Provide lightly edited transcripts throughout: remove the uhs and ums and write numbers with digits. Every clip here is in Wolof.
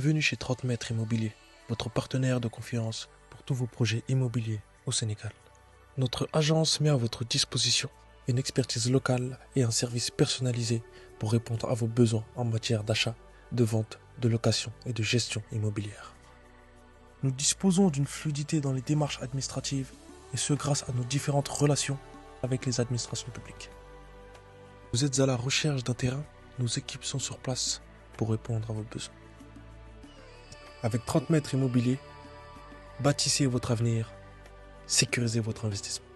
Bienvenue chez 30 mètres immobilier, votre partenaire de confiance pour tous vos projets immobiliers au Sénégal. Notre agence met à votre disposition une expertise locale et un service personnalisé pour répondre à vos besoins en matière d'achat, de vente, de location et de gestion immobilière. Nous disposons d'une fluidité dans les démarches administratives et ce grâce à nos différentes relations avec les administrations publiques. Vous êtes à la recherche d'un terrain, nos équipes sont sur place pour répondre à vos besoins. Avec 30 mètres immobilier, bâtissez votre avenir, sécurisez votre investissement.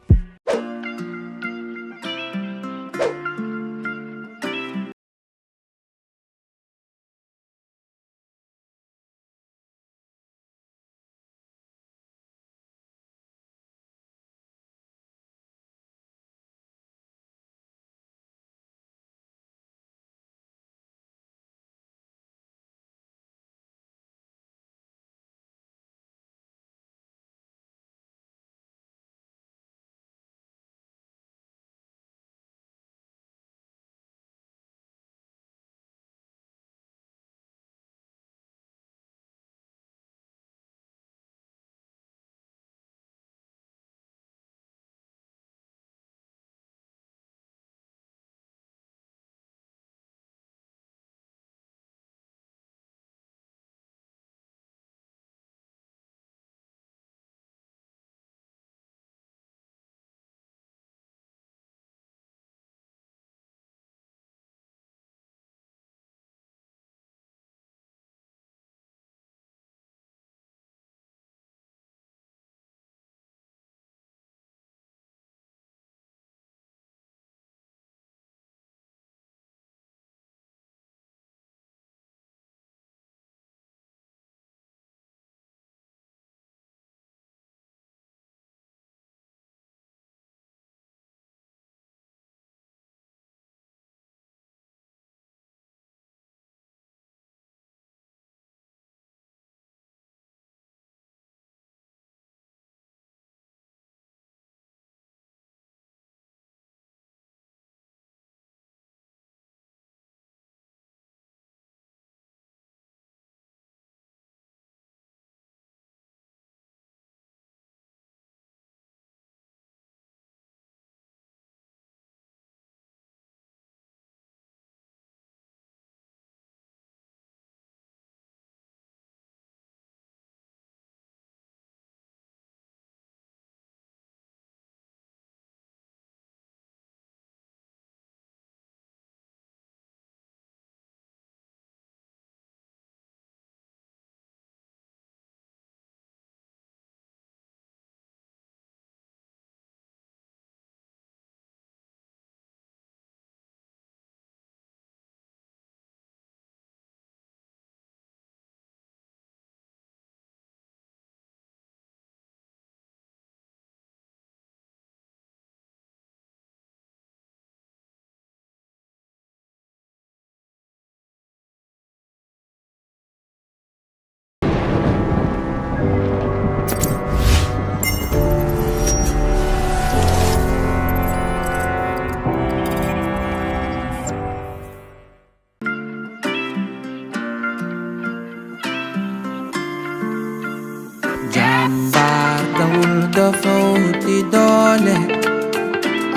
dafa wuti doole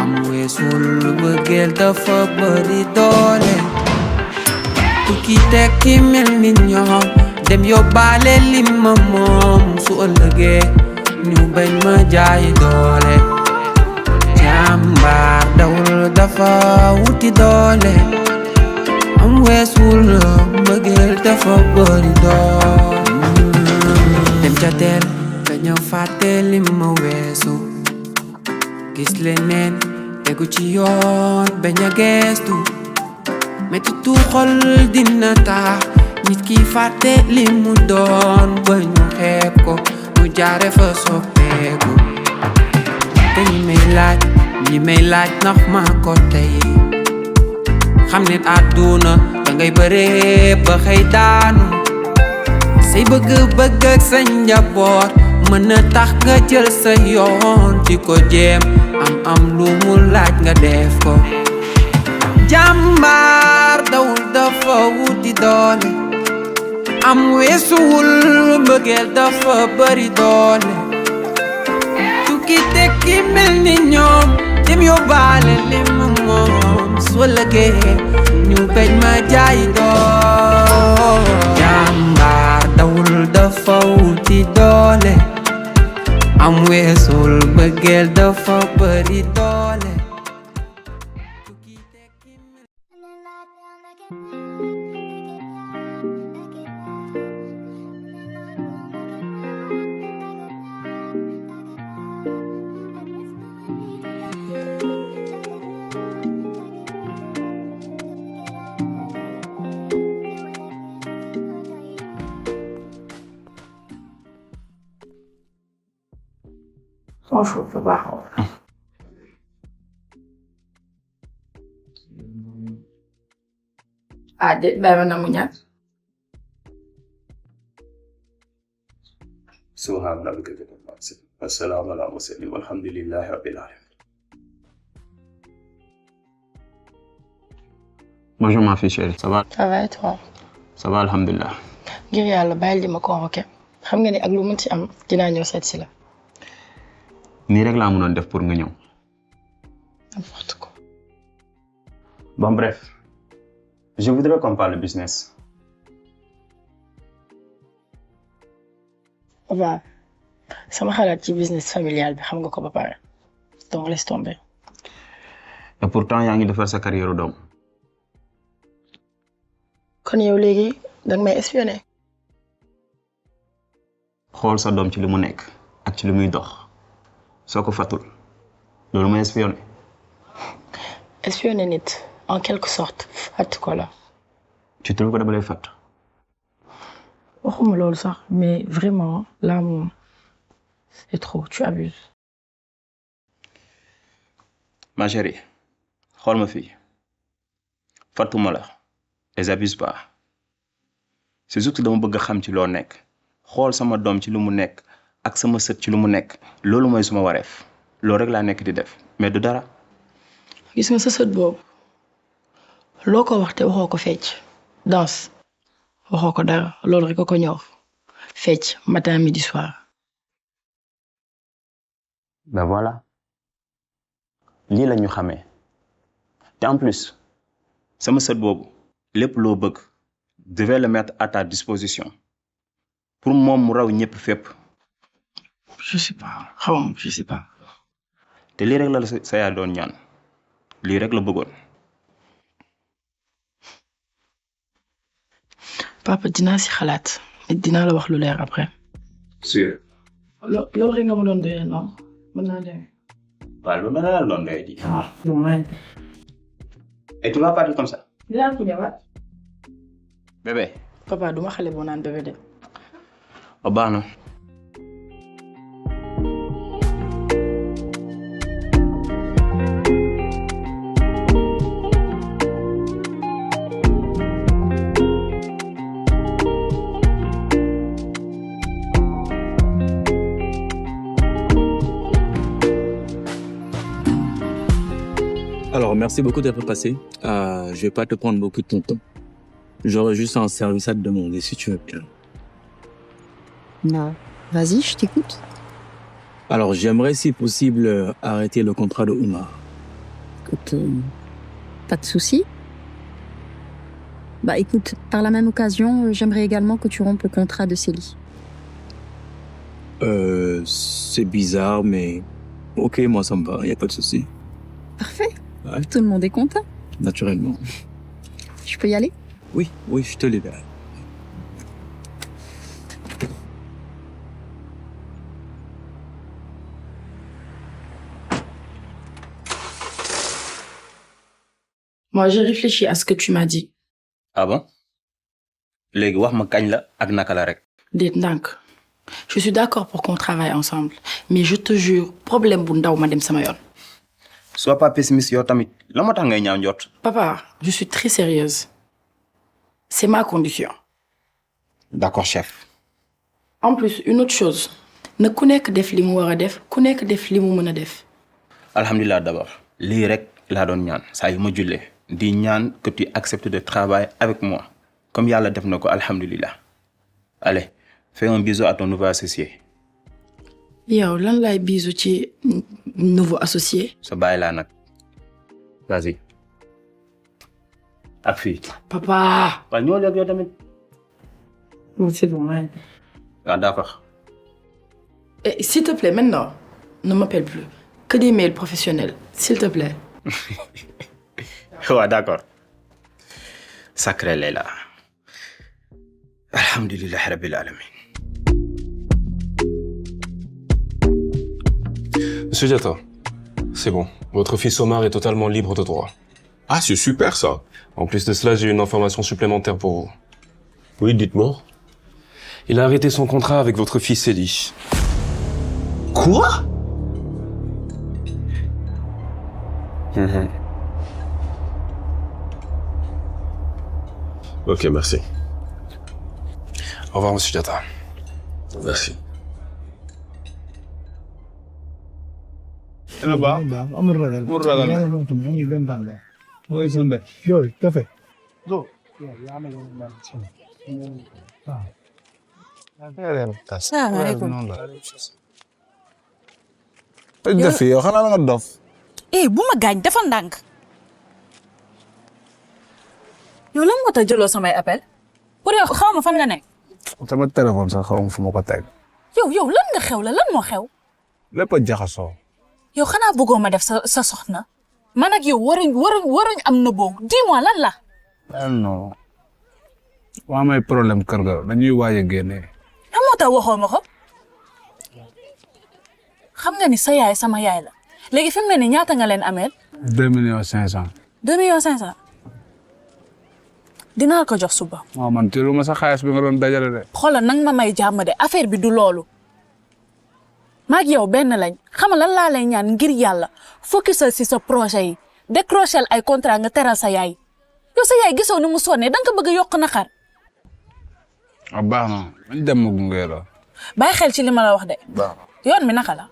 am weesul bëggeel dafa bari doole tukki tekki mel ni ñoom dem yóbbaale li ma moom su ëllëgee ñu bañ ma jaay doole jàmbaar dawul dafa wuti doole am weesul bëggeel dafa bari doole dem ca teel ñëw fàtte li ma weesu gis leneen tegu ci yoon bañ a geestu mettitu xol dina tax nit ki fàtte li mu doon ba ñu xeeb ko mu jaare fa soppeeku te ñi may laaj ndax maa ko tey xam ne àdduna dangay bëree ba xëy daanu say bëgg-bëgg ak sa njaboot mën na tax nga jël sa yoon di ko jéem am lu mu laaj nga def ko jàmbaar dawul dafa wuti doole am weesuwul mbëggeel dafa bari doole tukki tekki mel ni ñoom dem yóbbaale li ma moom soo lëgee ñu bañ ma jaay doole jàmbaar dawul dafa wuti doole am weesul mbëggeel dafa bari doole tukki tekki mel Bonjour, papa. Adik, bagaimana namanya? Subhanallah, Assalamualaikum walhamdulillahi rabbil alamin. Bonjour ma fille chérie, ça va? Ça va et toi? Ça va, alhamdulillah. ngir yàlla bàyyil di ma convoqué xam nga ni ak lu mën ci am dinaa ñëw seet si la. Nii rek laa mënoon def pour nga ñëw. N'importe quoi. Bon bref, je voudrais qu'on parle business. Papa sama xalaat ci business familial bi xam nga ko ba pare donc laisse tomber. Et pourtant yaa ngi defar sa carrière doom. kon yow léegi danga may espionner. Xool sa doom ci li mu nekk ak ci li muy dox soo ko fatul loolu mooy espionner. Espionner nit en quelque sorte fàtt ko la. Tu trouves que dama lay fàtt? waxuma loolu sax mais vraiment là moom c'est trop tu abuses. Ma chérie, xool ma fii fàttuma la et j'abuse pas. C'est juste que dama bëgg a xam ci loo nekk xool sama doom ci lu mu nekk ak sama sët ci lu mu nekk loolu mooy suma wareef loolu rek laa nekk di def mais du dara. gis nga sa sët boobu loo ko wax te waxoo ko fecc danse waxoo ko dara loolu rek ko ñor fecc matin midi soir. Ben voilà lii la ñu xamee te en plus sama sët boobu lépp loo bëgg devais le mettre à ta disposition pour moom mu raw ñëpp fépp. je sais pas xaw ma je sais pas. te lii rek la sa yaay doon ñaan lii rek la bëggoon. papa dinaa si xalaat mais dinaa la wax lu leer après. sûr. loolu rek nga ma doon doyee non mën naa demee. waaw loolu la doon doy di. non man. et tu vas partir comme ça. dinaa ko ñëwaat. bébé. papa duma xale boo naan bébé de. o baax na. Alors, merci beaucoup d'être passé. Je vais pas te prendre beaucoup de ton temps. J'aurais juste un service à te demander, si tu veux bien. Non. Vas-y, je t'écoute. Alors, j'aimerais, si possible, arrêter le contrat de Oumar. Écoute, pas de souci. Bah écoute, par la même occasion, j'aimerais également que tu rompes le contrat de Célie. C'est bizarre, mais... Ok, moi, ça me va, y a pas de souci. Parfait. Ouais. Tout le monde est content. Naturellement. Je peux y aller? Oui, je te libère. Moi, j'ai réfléchi à ce que tu m'as dit. Ah bon? Léegi wax ma kañ la ak naka la rek. Déet ndànk. Je suis d'accord pour qu'on travaille ensemble mais je te jure problème bu ndaw ma dem sama yoon. Sois pas pessimiste yow tamit la moo tax ngay ñaaw njort. Papa, je suis très sérieuse. C'est ma condition. D'accord chef. En plus, une autre chose. Na ku nekk def li mu war a def ku nekk def li mu mën a def. Alhamdulillah d'abord. Lii rek laa doon ñaan saa yu ma jullee di ñaan que tu acceptes de travailler avec moi comme yàlla def na ko alhamdulillah. Allez, fais un bisou à ton nouveau associé. yow lan lay bisu ci nouveau associé. sa baay laa nag. Vas-y. ak fii. Papa. waaw ñoo léegi yow tamit. C'est bon, ouais. Ah d'accord. Et s'il te plaît, maintenant, ne m'appelle plus. Que des mails professionnels, s'il te plaît. waaw d'accord. Sacré Leila. Alhamdulillah rabbil alamin. Monsieur Diatta, c'est bon. Votre fils Omar est totalement libre de droit. Ah, c'est super ça. En plus de cela, j'ai une information supplémentaire pour vous. Oui, dites-moi. Il a arrêté son contrat avec votre fils Eli. Quoi? Ok, merci. Au revoir, monsieur Diatta. Merci. salaamaaleykum. tëj nga fi yow xanaa nga dof. bu ma gaañ dafa ndànk. yow lan moo tax jëloo samay appel pour yow xaw ma fan nga nekk. sama téléphone sax xaw ma fu ma ko teg. yow lan nga xew la lan moo xew. lépp a jaxasoo. yow xanaa bëggoo ma def sa soxna. man ak yow waruñ am na boobu dis-moi lan la. non. waa may problème kër ga dañuy waaj a génne. lan moo tax waxoo ma ko. xam nga ni sa yaay sama yaay la léegi fi mu ne nii ñaata nga leen ameel. 2,500,000. 2,500,000. dinaa ko jox suba. waaw man teel ma sa xaalis bi nga doon dajale de. xoolal nang ma may jàmm de affaire bi du loolu. maag yow benn lañ xam lan laa lay ñaan ngir yàlla focusal si sa projet yi décrocher ay contrat nga teral sa yaay yow sa yaay gisoo ni mu sonnee danga ko bëgg a yokk naqar. ah baax na man dem ma gunge la. bàyyi xel ci li ma la wax de. baax na yoon mi naka la.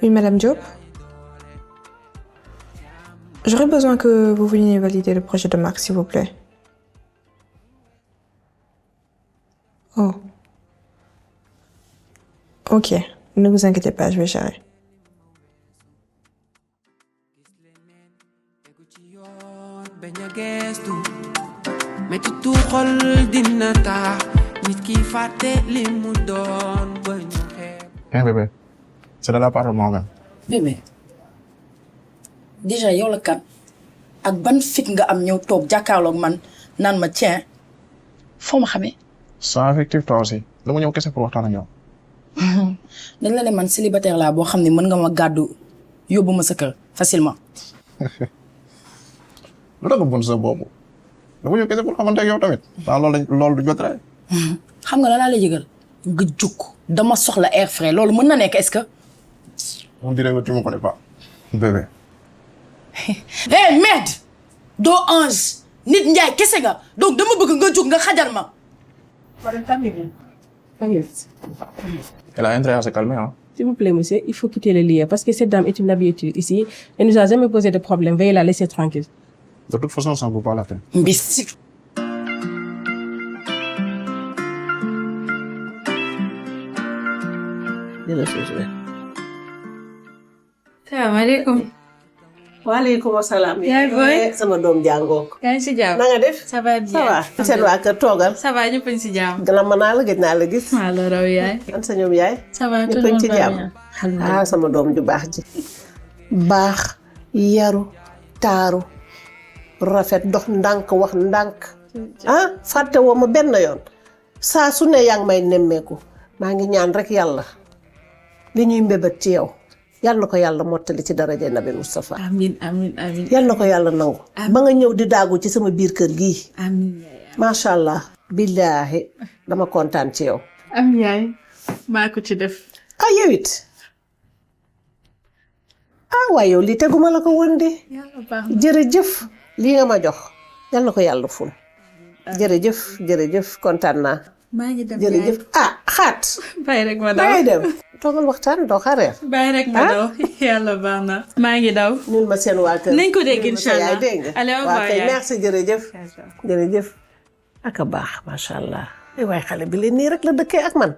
Oui, Madame Diop. J'aurais besoin que vous veniez valider le projet de Marc, s'il vous plaît. Oh. Ok, ne vous inquiétez pas, je vais gérer. Hein, bébé. C'est de la part de moi. Bébé. Déjà yow la kan ak ban fit nga am ñëw toog jàkkaarloog man naan ma tiens foo ma xamee. Sans affectif toi aussi. dama ñëw kese pour waxtaan ak yow. dañ la ne man célibataire laa boo xam ne mën nga ma gàddu yóbbu ma sa kër facilement. lu tax nga bon sa boobu. dama ñëw kese pour xamante ak yow tamit. waaw loolu du jot rek. xam nga la laa lay yëgal nga jóg dama soxla air frais loolu mën na nekk est-ce que. on dirait que tu me connais pas. bébé. hey merde doo ange nit njaay kese nga donc dama bëgg nga jóg nga xajal ma. Elle a intérêt à se calmer, hein. S'il vous plaît, monsieur, il faut quitter le lieu parce que cette dame est une habituée ici. Elle nous a jamais posé de problème. Veuillez la laisser tranquille. De toute façon, ça ne vaut pas la peine. Imbécile. Salaamaaleykum. waaleykum salaam. yaay booy sama doom jàngoo ko. yaa ngi si jàmm. na nga def. ça va bien. ça va. seen waa kër toogal. ça va ñëpp a ngi si jàmm. gannaaw mën naa la gëj naa la gis. maa la raw yaay. an sa ñoom yaay. ça va tout ñëpp le a ngi monde ci va jàmm. bien. ah sama doom ju baax ji. baax yaru taaru rafet dox ndànk wax ndànk. ah fàtte woo ma benn yoon. saa su ne yaa ngi may nemmeeku. maa ngi ñaan rek yàlla li ñuy mbébét ci yow. yàlla na ko yàlla mottali ci daraja Nabi Moustapha. amiin amiin amiin. yàlla na ko yàlla nangu. ba nga ñëw di daagu ci sama biir kër gii. amiin macha allah. billaahi dama kontaan ci yow. amiin yaay maa ko ci def. ah yow it ah waaye yow lii teguma la ko woon de jërëjëf lii nga ma jox yal na ko yàlla ful jërëjëf kontaan naa maa ngi dem jërëjëf ah xaat bàyyi rek ma daw bàyyi dem toogal waxtaan doo xareer bàyyi rek ma daw yàlla baax na maa ngi daw ñun ma seen waa kër nañ ko dégg inchallah allez au revoir merci jërëjëf ak a baax macha allah ay waay xale bi leen nii rek la dëkkee ak man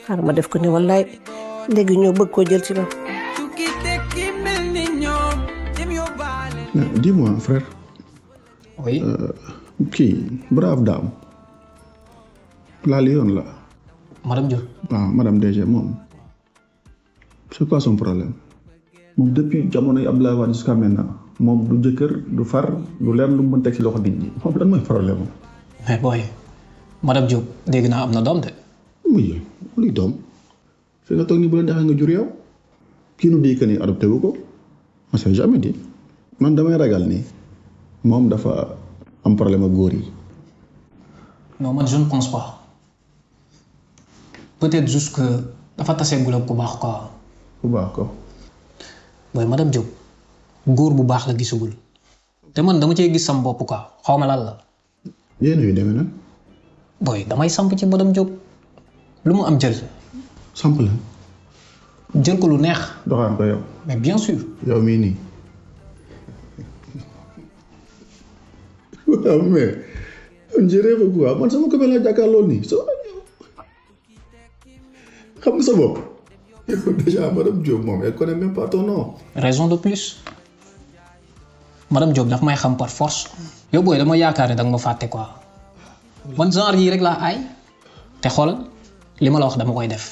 xaaral ma def ko ni wallaay léegi ñoo bëgg koo jël ci ma. Dis-moi frère. Oui. Kii brave dame la Lyon là. Madame Diop. Ah madame DG moom c'est quoi son problème moom depuis jamonoy Abdoulaye Wade jusqu'à maintenant moom du jëkkër du far du leer lu mu mën teg ci loxo nit ñi moom lan mooy problème am. mais boy madame Diop dégg naa am na doom de. oui luy doom fi nga toog nii bu la neexee nga jur yow kii nu di que ni adopté wu ko on s'est jamais dit man damay ragal ni moom dafa am problème ak góor yi. non man je ne pense pas peut-être juste que dafa taseegul ak ku baax quoi. ku baax ko. boy madame Diop góor bu baax la gisagul te man dama cee gis sam bopp quoi xaw ma lan la. yéen yu demee nag. boy damay samp ci madame Diop lu mu am jël. samp la. jël ko lu neex. doxaan ko yow. mais bien sûr. yow mii nii. waaw mais je rêve quoi man sama copain laa jàkkaarloo nii so xam nga sa bopp. déjà madame Diop moom elle connaît même pas ton nom. raison de plus madame Diop daf may xam par force yow booy dama yaakaar ne danga ma fàtte quoi man genre yi rek laa aay te xoolal li ma la wax dama koy def.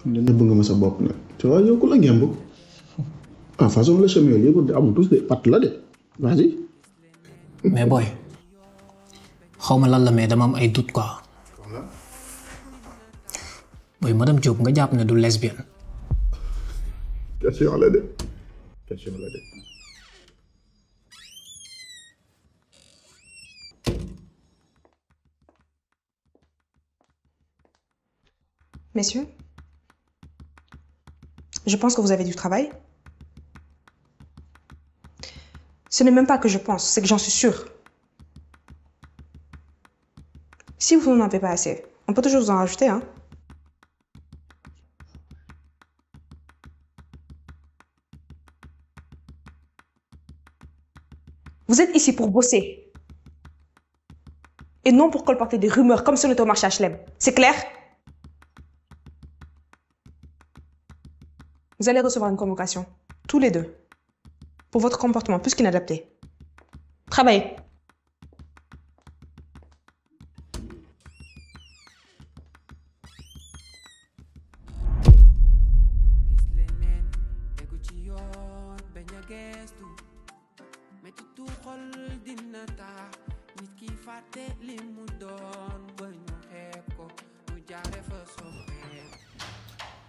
dina bëgg ma sa bopp nag tu vois yow ku la ngemb ah façon la chemin yëpp amul tous de pat la de vas-y. mais boy xaw ma lan la mais dama am ay doute quoi. boy madame Diop nga jàpp ne du lesbienne. question la de question la de. Messieurs, je pense que vous avez du travail. Ce n'est même pas que je pense, c'est que j'en suis sûre. Si vous n'en avez pas assez, on peut toujours vous en rajouter, hein. Vous êtes ici pour bosser. Et non pour colporter des rumeurs comme si on était au marché HLM. C'est clair? Vous allez recevoir une convocation, tous les deux, pour votre comportement plus qu'inadapté. Travaillez.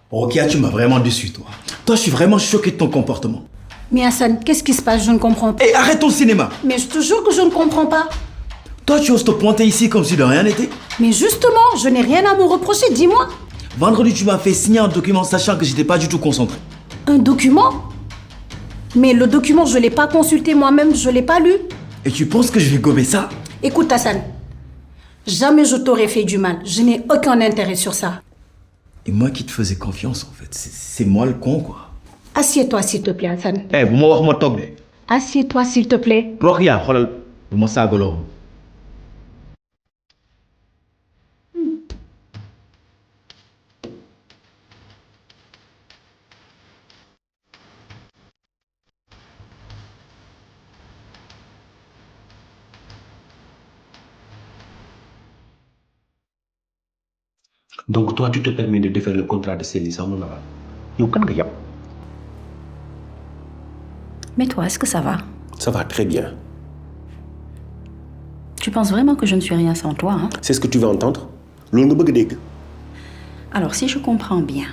Rokia, tu m'as vraiment déçu, toi. Toi, je suis vraiment choqué de ton comportement. Mais Hassan, qu'est-ce qui se passe? Je ne comprends pas. Et arrête ton cinéma. Mais je te jure que je ne comprends pas. Toi, tu oses te pointer ici comme si de rien n'était. Mais justement, je n'ai rien à me reprocher, dis-moi. Vendredi, tu m'as fait signer un document sachant que j'étais pas du tout concentré. Un document? Mais le document, je ne l'ai pas consulté moi-même, je ne l'ai pas lu. Et tu penses que je vais gober ça? Écoute Hassan, jamais je t'aurais fait du mal. Je n'ai aucun intérêt sur ça. Et moi qui te faisais confiance, en fait. C'est moi le con, quoi. Assieds-toi, s'il te plaît, Hassan. Eh, bu ma wax ma toog de. Assieds-toi, s'il te plaît. Rokia, xoolal bu ma saagaloo. Donc toi, tu te permets de défaire le contrat de CELI sans mon aval. Yow kan nga yab. Mais toi, est-ce que ça va? Ça va très bien. Tu penses vraiment que je ne suis rien sans toi, hein? C'est ce que tu veux entendre? Loolu nga bëgg dégg. Alors, si je comprends bien,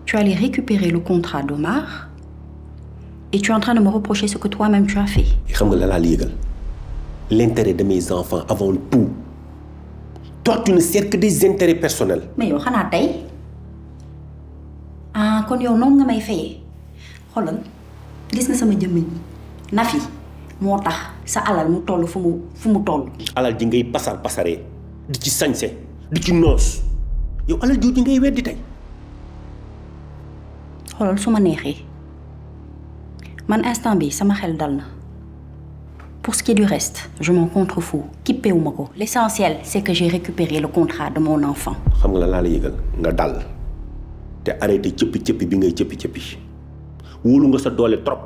tu allais récupérer le contrat d'Omar et tu es en train de me reprocher ce que toi-même tu as fait. Xam nga la laa la yëgal. L'intérêt de mes enfants avant tout. Toi, tu ne sers que des intérêts personnels. Mais yow xanaa tey kon yow noonu nga may fayee xoolal gis nga sama jëmmiñ Nafi moo tax sa alal mu toll fu mu toll. alal ji ngay pasar pasaree di ci sañse di ci noos yow alal jooju ngay weddi tey. xoolal su ma neexee man instant bi sama xel dal na pour ce qui est du reste je m'en contrefous kippewuma ko l'essentiel c'est que j'ai récupéré le contrat de mon enfant. xam nga la laa la yëgal nga dal te arrêté cëppi cëppi bi ngay cëppi cëppi wóolu nga sa doole trop.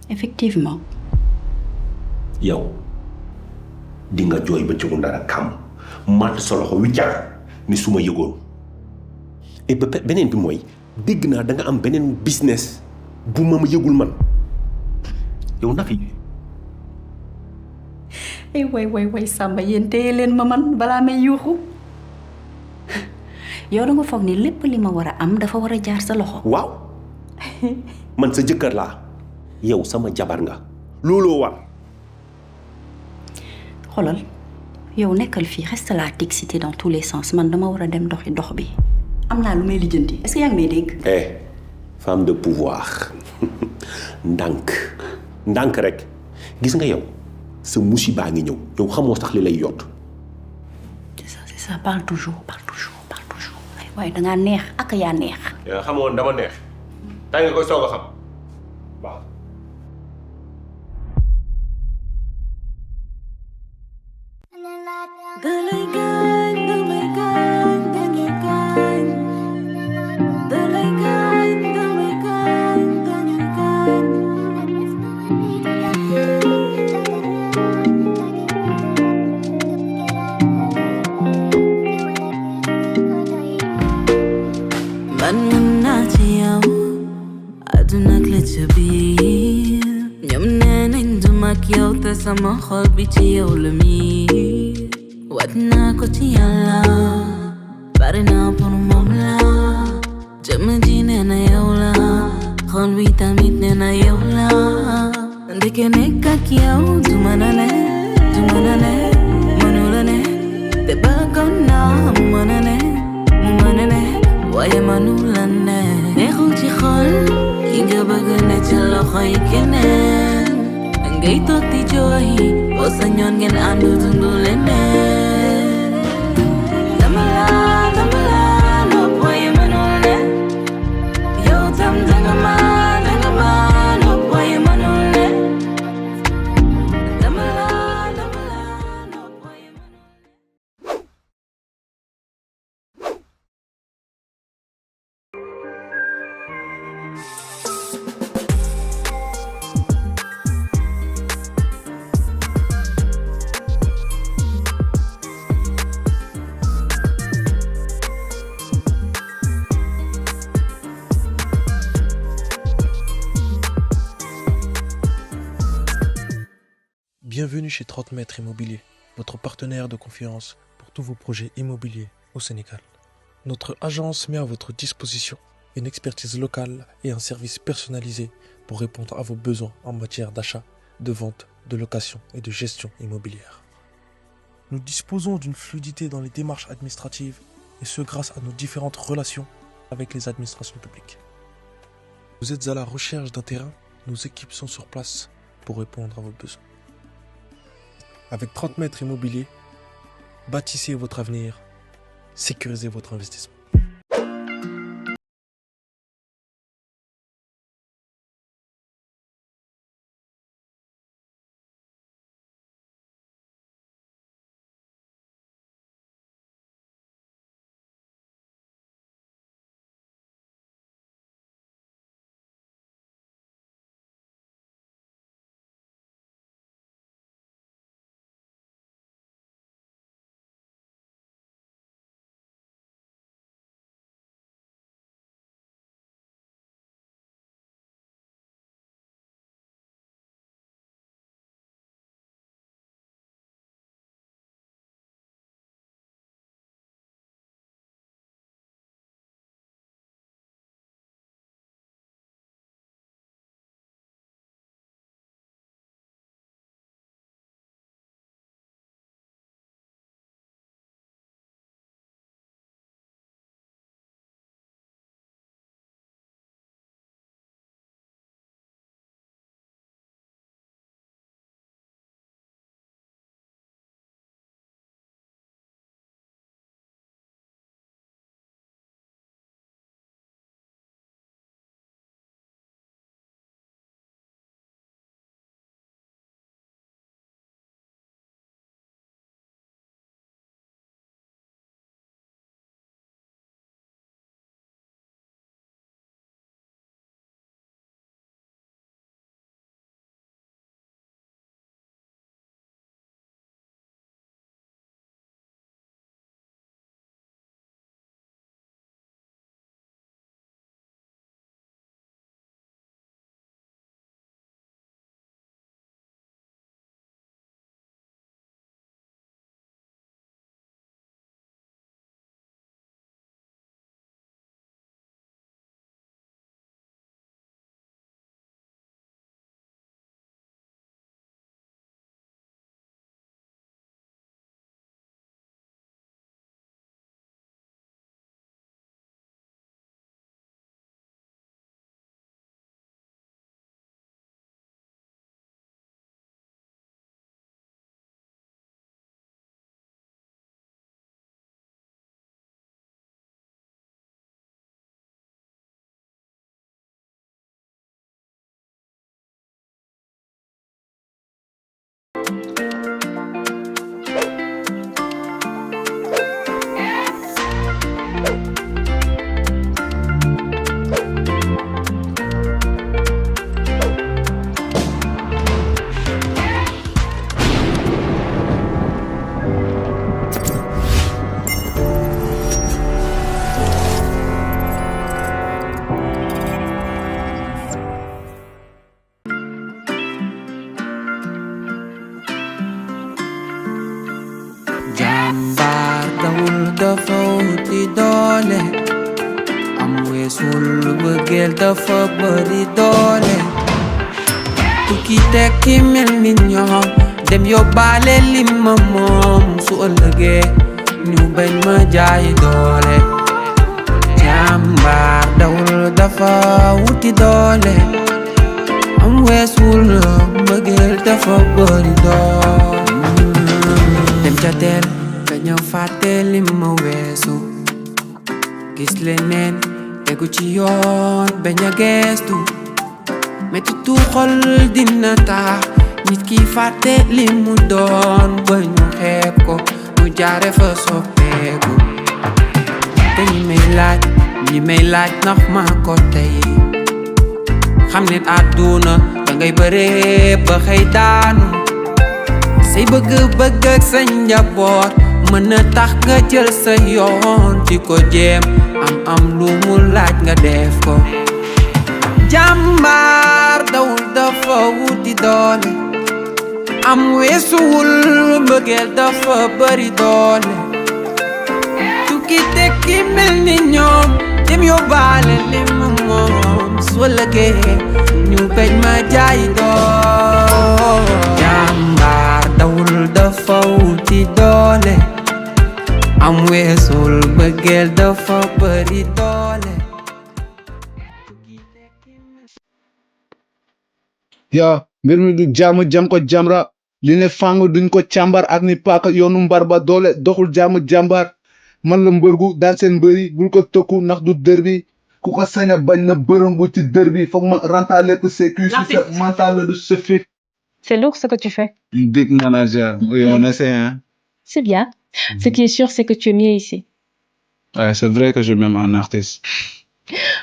effectivement. yow di nga jooy ba ci dara kam màtt sa loxo wiccar ni su ma yëgoon et beneen bi mooy dégg naa da nga am beneen business bu ma yëgul man yow Nafi. ay way Samba yéen téye leen ma man balaa may yuuxu yow da nga foog ni lépp li ma war a am dafa war a jaar sa loxo. waaw man sa jëkkër laa yow sama jabar nga looloo war. xoolal yow nekkal fii reste la t'exciter dans tous les sens man dama war a dem doxi dox bi am naa lu may lijjanti est-ce que yaa ngi may dégg. femme de pouvoir ndànk rek gis nga yow sa musiba ngi ñëw yow xamoo sax li lay yott. c'est ça parle toujours ay waaye dangaa neex ak yaa neex. yaa xamoon dama neex tey nga koy soog a xam waaw. man mën naa ci yow àdduna ak la ca biir ñoom nee nañ du mag yow te sama xol bi ci yow la miir wat naa ko ci yàlla pare naa pour moom la jëmm ji nee na yow la xol bi tamit nee na yow la ndeke nekk ak yow du mën a ne mënu la ne te bëggoon naa mu mën a ne waaye manu la ne neexul ci xol ki nga bëgg ne ca loxo yi keneen ngay toog di jooy boo sañoon ngeen àndu dundu leneen dama la nopp waaye manu la ne yow tam danga ma nopp waaye manu la ne dama la nopp waaye manu Bienvenue chez 30 mètres immobilier, votre partenaire de confiance pour tous vos projets immobiliers au Sénégal. Notre agence met à votre disposition une expertise locale et un service personnalisé pour répondre à vos besoins en matière d'achat, de vente, de location et de gestion immobilière. Nous disposons d'une fluidité dans les démarches administratives et ce grâce à nos différentes relations avec les administrations publiques. Vous êtes à la recherche d'un terrain, nos équipes sont sur place pour répondre à vos besoins. Avec 30 mètres immobilier, bâtissez votre avenir, sécurisez votre investissement. mbëggeel dafa bëri doole tukki tekki mel ni ñoom dem yóbbaale li ma moom su ëllëgee ñu bañ ma jaay doole jàmbaar dawul dafa wuti doole am weesul mbëggeel dafa bëri doole dem ca teel nga ñëw fàtte li ma weesu gis leneen tegu ci yoon bañ a geestu metti tu xol dina tax nit ki fàtte li mu doon ba ñu xeeb ko mu jaare fa soppeeku te ñi may laaj ndax maa ko tey xam ne àdduna dangay bëree ba xëy daanu say bëgg-bëgg ak sa njaboot mën na tax nga jël sa yoon di ko jéem am lu mu laaj nga def ko jàmbaar dawul dafa wuti doole am weesuwul mbëggeel dafa bëri doole tukki tekki mel ni ñoom dem yóbbaale li ma moom su ëllëgee ñu bañ ma jaay doole jàmbaar dawul dafa wuti doole am weesul mbëggeel dafa bëri doole yaa mbir mi du jaamu jam ko jamra li ne fàng duñ ko càmbar ak ni paaka yoonu mbar ba doole doxul jaamu jàmbar man la mbërgu daan seen mbëri bul ko tëkku ndax du dër bi ku ko sañ a bañ na bërëngu ci dër bi foog ma rentale ko sécu si sa mental du suffit. C'est lourd ce que tu fais. Big manager, oui on essaie hein. C'est bien. Ce qui est sûr, c'est que tu es mieux ici. Ouais, c'est vrai que je m'aime un artiste.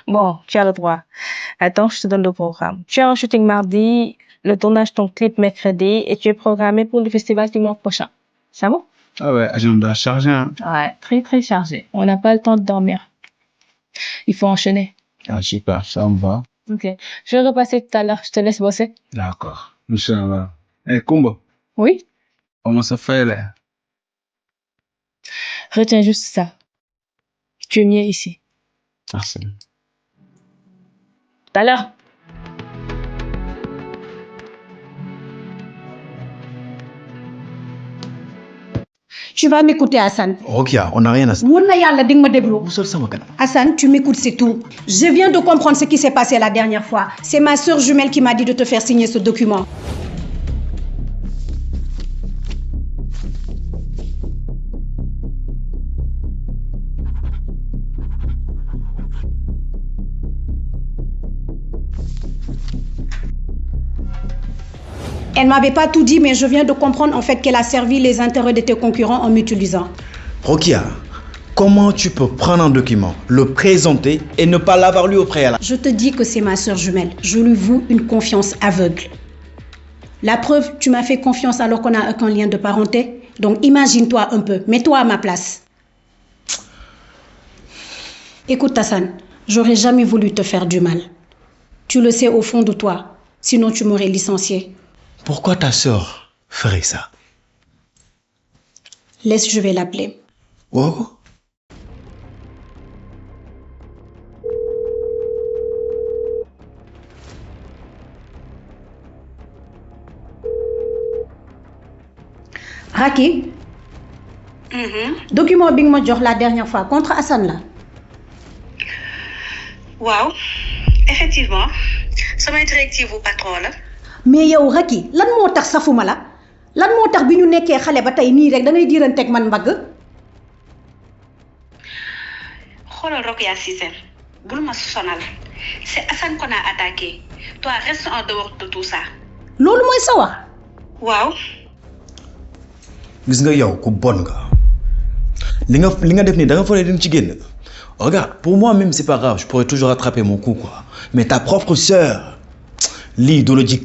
Bon, tu as le droit. Attends, je te donne le programme. Tu as un shooting mardi, le tournage de ton clip mercredi et tu es programmé pour le festival dimanche prochain. C'est bon? Ah ouais, agenda chargé hein. Ouais, très très chargé. On n'a pas le temps de dormir. Il faut enchaîner. Ah super, ça me va. Ok. Je vais repasser tout à l'heure. Je te laisse bosser. D'accord. Inch'Allah. Eh, Kumba. Oui? Comment ça fait là? Retiens juste ça. Tu es mieux ici. Merci. Tout à l'heure. Tu vas m'écouter, Hassan. Rokia, on n'a rien à se... Hassan, tu m'écoutes, c'est tout. Je viens de comprendre ce qui s'est passé la dernière fois. C'est ma sœur jumelle qui m'a dit de te faire signer ce document. Elle m'avait pas tout dit, mais je viens de comprendre en fait qu'elle a servi les intérêts de tes concurrents en m'utilisant. Rokia, comment tu peux prendre un document, le présenter et ne pas l'avoir lu au préalable? Je te dis que c'est ma sœur jumelle. Je lui voue une confiance aveugle. La preuve, tu m'as fait confiance alors qu'on n'a aucun lien de parenté. Donc imagine-toi un peu, mets-toi à ma place. Écoute Hassan, j'aurais jamais voulu te faire du mal. Tu le sais au fond de toi, sinon tu m'aurais licencié. Pourquoi ta sœur ferait ça? Laisse, je vais l'appeler. Oh. Raki, document bi nga ma jox la dernière fois contre Hassan là. Waaw, effectivement, samay directive bu patron la. Mais yow Raki, lan moo tax safuma la? Lan moo tax bi ñu nekkee xale ba tey nii rek da ngay diiranteeg man mbagg? Xoolal Rokia Cissé, bul ma sonal. C'est Hassan qu'on a attaqué. Toi, reste en dehors de tout ça. Loolu mooy sa wax. Waaw. Gis nga yow ku bon nga. Li nga def ni da nga falee din ci génn. Regarde, pour moi même c'est pas grave, je pourrais toujours rattraper mon coup quoi. Mais ta propre sœur, lii du la jig.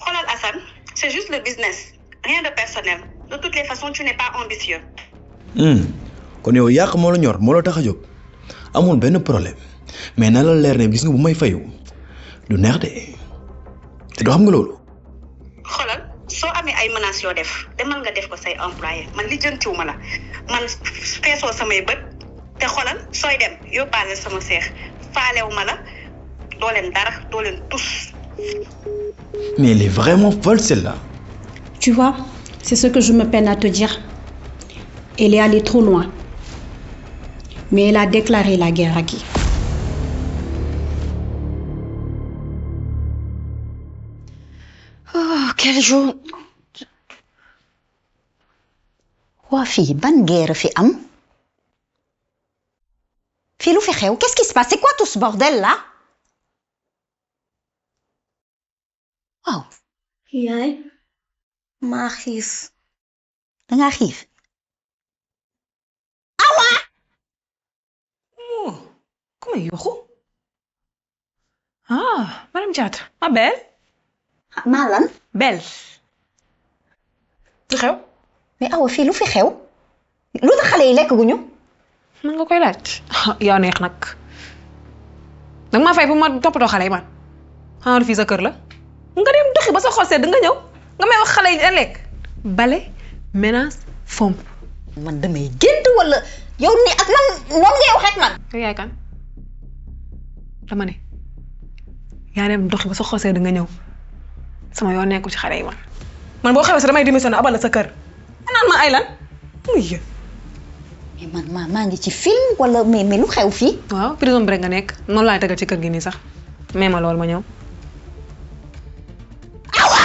Xoolal Hassan, c'est juste le business, rien de personnel. De toutes les façons, tu n'es pas ambitieux. Kon yow yàq moo la ñor moo la tax a jóg. Amul benn problème. Mais na la leer ne gis nga bu may fayu du neex de. Te doo xam nga loolu. Xoolal, soo amee ay menaces yoo def, demal nga def ko say employé. Man lijjantiwuma la. Man feesoo samay bët. Te xoolal, sooy dem yóbbaale sama seex. Faalewuma la. doo leen dara doo leen tous. Mais elle est vraiment folle celle-là. Tu vois, c'est ce que je me peine à te dire. Elle est allée trop loin. Mais elle a déclaré la guerre à qui? Oh, quel jour. waa fii ban guerre fi am fii lu fi xew qu'est-ce qui se passe c'est quoi tout ce bordel là waaw yaay maa xiif dangaa xiif awa ku may yuuxu madame Diatta ma belle maa lan belle lu xew mais awa fii lu fi xew lu tax xale yi lekk guñu man nga koy laaj yaa neex nag danga maa fay pour ma toppatoo xale yi man xanaa fii sa kër la nga dem doxi ba sa xol sedd nga ñëw nga may wax xale yi lekk bale ménage fomp man damay gént wala yow ni ak man noonu ngay wax ak man yow yaay kan dama ne yaa dem doxi ba sa xol sedd nga ñëw sama yoon nekku ci xale yi man boo xewee sa damay démissionné abal la sa kër naan ma ay lan muy mais man maa ngi ci film wala mais lu xew fii waaw prison break nga nekk noonu laay tegal ci kër gi nii sax mais ma loolu ma ñëw awa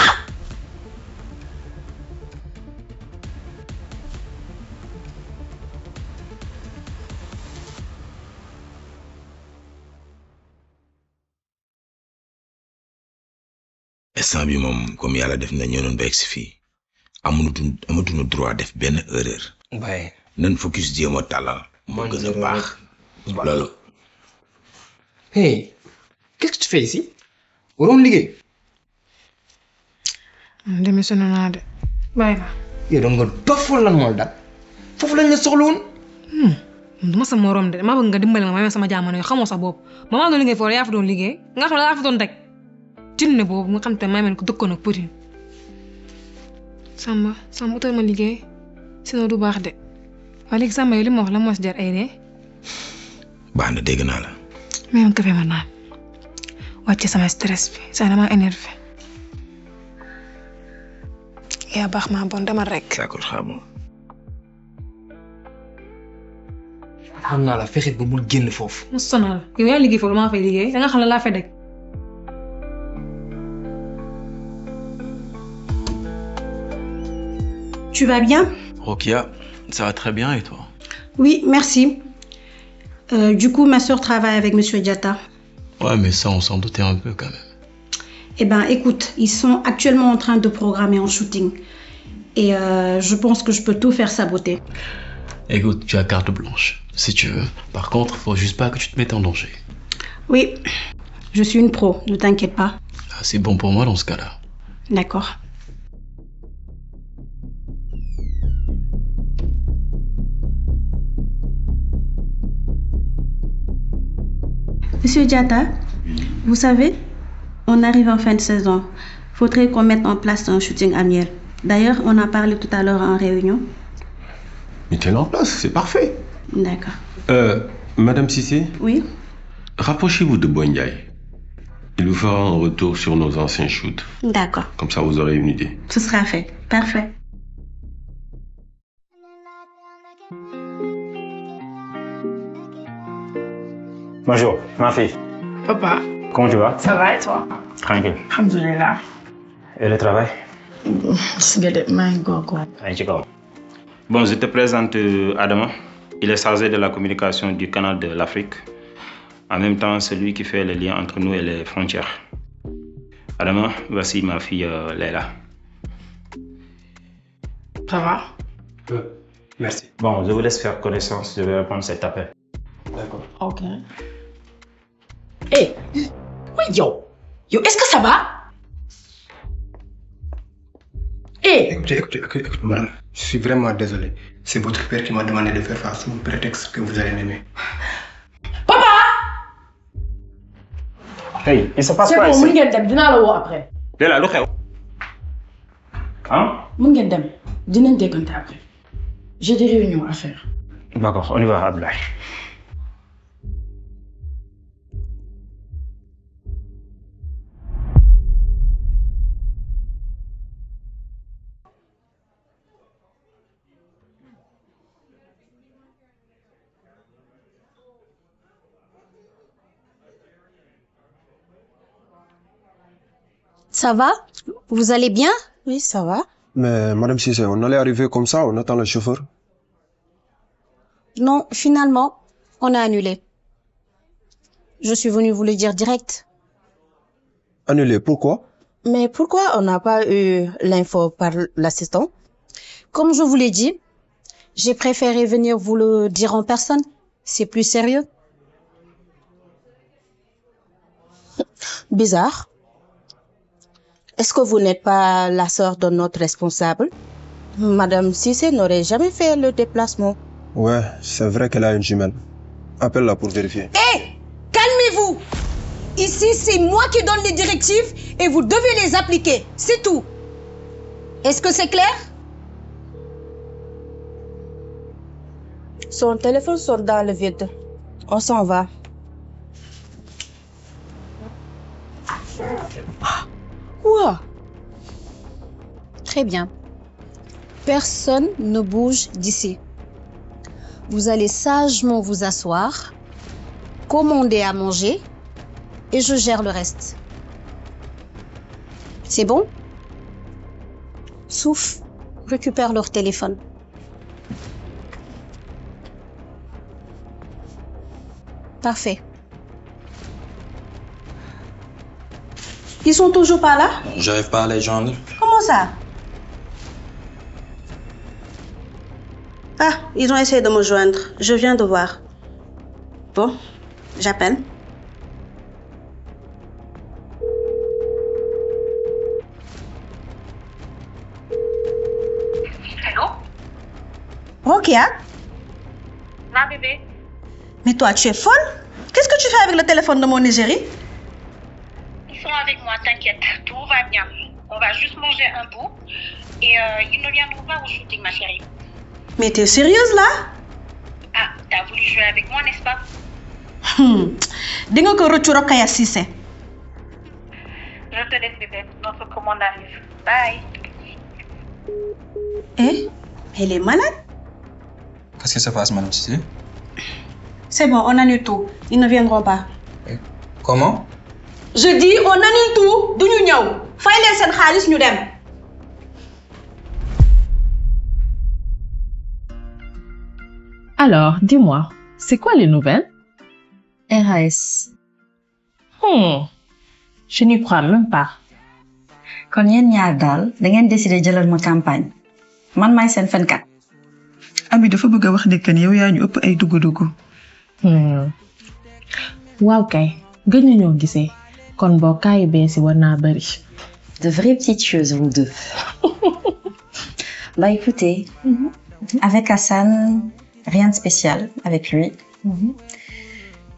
instant bi moom comme yàlla def na ñoo doon ba egsi fii amatuñu droit def benn erreur. Baye. nan focus jéem a talal. moo gën a baax. loolu. Hey, qu'est-ce que tu fais ici? waroon liggéey. démissionné naa de bàyyi la. yow da nga dof wala lan moo dal foofu lañ la soxla woon. duma sa morom de maa bëgg nga dimbali ma may sama jamono yi xamoo sax boobu ba maa doon liggéey foofu yaa fa doon liggéey nga xam ne yaa fa doon teg jinne boobu nga xam te may mel ko dëkkoon ak Poutine. Samba utal ma liggéey sinon du baax de waaye léegi Samba yow li ma wax la moo si jar ay dee. baax na dégg naa la. mais am café ma naan wàcce sama stress bi sax dama énervé. yaa baax maa bon dama rek. d'accord xam naa la fexit ba mu génn foofu. mu sonal yow yaa liggéey foofu maa fay liggéey da nga xam ne laa fay dëkk. Tu vas bien? Rokia, ça va très bien et toi? Oui, merci. Du coup, ma soeur travaille avec Monsieur Diatta. Ouais, mais ça, on s'en doutait un peu quand même. Eh ben, écoute, ils sont actuellement en train de programmer un shooting. Et je pense que je peux tout faire saboter. Écoute, tu as carte blanche, si tu veux. Par contre, faut juste pas que tu te mettes en danger. Oui, je suis une pro, ne t'inquiète pas. Ah, c'est bon pour moi dans ce cas-là. D'accord. Monsieur Diatta, vous savez, on arrive en fin de saison. Faudrait qu'on mette en place un shooting annuel. D'ailleurs, on en parlait tout à l'heure en réunion. Mettez-le en place, c'est parfait. D'accord. Madame Cissé? Oui? Rapprochez-vous de Boignaï. Il vous fera un retour sur nos anciens shoots. D'accord. Comme ça, vous aurez une idée. Ce sera fait. Parfait. Bonjour, ma fille. Papa, Comment tu vas? ça va et toi? Tranquille. Alhamdulillah. Et le travail? Bon, je te présente Adama. Il est chargé de la communication du canal de l'Afrique. En même temps, celui qui fait le lien entre nous et les frontières. Adama, voici ma fille Leila. Ça va? Merci. Bon, je vous laisse faire connaissance. Je vais répondre cet appel. D'accord. Ok. Hey, yo, est-ce que ça va? Hey. Écoutez, madame, je suis vraiment désolé. C'est votre père qui m'a demandé de faire face sous prétexte que vous allez m'aimer. Papa! Hey, il se passe C'est quoi bon, ici? mun ngeen dem dinaa la woo après. Leila, lu xew? Hein? mun ngeen dem dinañ déggante après. J'ai des réunions à faire. D'accord, on y va, Abdoulaye. Ça va? Vous allez bien? Oui, ça va. Mais Madame Cissé, on allait arriver comme ça, on attend le chauffeur. Non, finalement, on a annulé. Je suis venue vous le dire direct. Annulé, pourquoi? Mais pourquoi on n'a pas eu l'info par l'assistant? Comme je vous l'ai dit, j'ai préféré venir vous le dire en personne. C'est plus sérieux. Bizarre. Est-ce que vous n'êtes pas la sœur de notre responsable? Madame Cissé n'aurait jamais fait le déplacement. Ouais, c'est vrai qu'elle a une jumelle. Appelle-la pour vérifier. Hé! Calmez-vous! Ici, c'est moi qui donne les directives et vous devez les appliquer. C'est tout. Est-ce que c'est clair? Son téléphone sort dans le vide. On s'en va. Quoi? Très bien. Personne ne bouge d'ici. Vous allez sagement vous asseoir, commander à manger et je gère le reste. C'est bon? Souffle, récupère leur téléphone. Parfait. Ils sont toujours pas là? J'arrive pas à les joindre. Comment ça? Ah, ils ont essayé de me joindre. Je viens de voir. Bon, j'appelle. Allô? Rokia? Ma bébé. Mais toi, tu es folle? Qu'est-ce que tu fais avec le téléphone de mon égérie? Ils sont avec moi, t'inquiète. Tout va bien. On va juste manger un bout. Et ils ne viendront pas au shooting, ma chérie. Mais t'es sérieuse là? Ah, t'as voulu jouer avec moi, n'est-ce pas? Dis-moi que retour au Kaya Cissé. Je te laisse, bébé. Notre commande arrive. Bye. Eh? Elle est malade? Qu'est-ce qui se passe, Madame Cissé? C'est bon, on annule tout. Ils ne viendront pas. Comment? Je dis, on annule tout. Duñu ñëw. Fay leen seen xaalis ñu dem. Alors, dis-moi, c'est quoi les nouvelles? RAS. Je n'y crois même pas. Kon yéen ñaar daal da ngeen décider jëlal ma campagne man maay seen fenkat. Ami dafa bëgg a wax ne que yow yaa ñu ëpp ay dugg-dugg. Waaw kay gëj nañoo gisee kon boo kaayu bees yi war naa bari. De vraies petites choses, vous deux. Bah écoutez, avec Hassan, rien de spécial avec lui.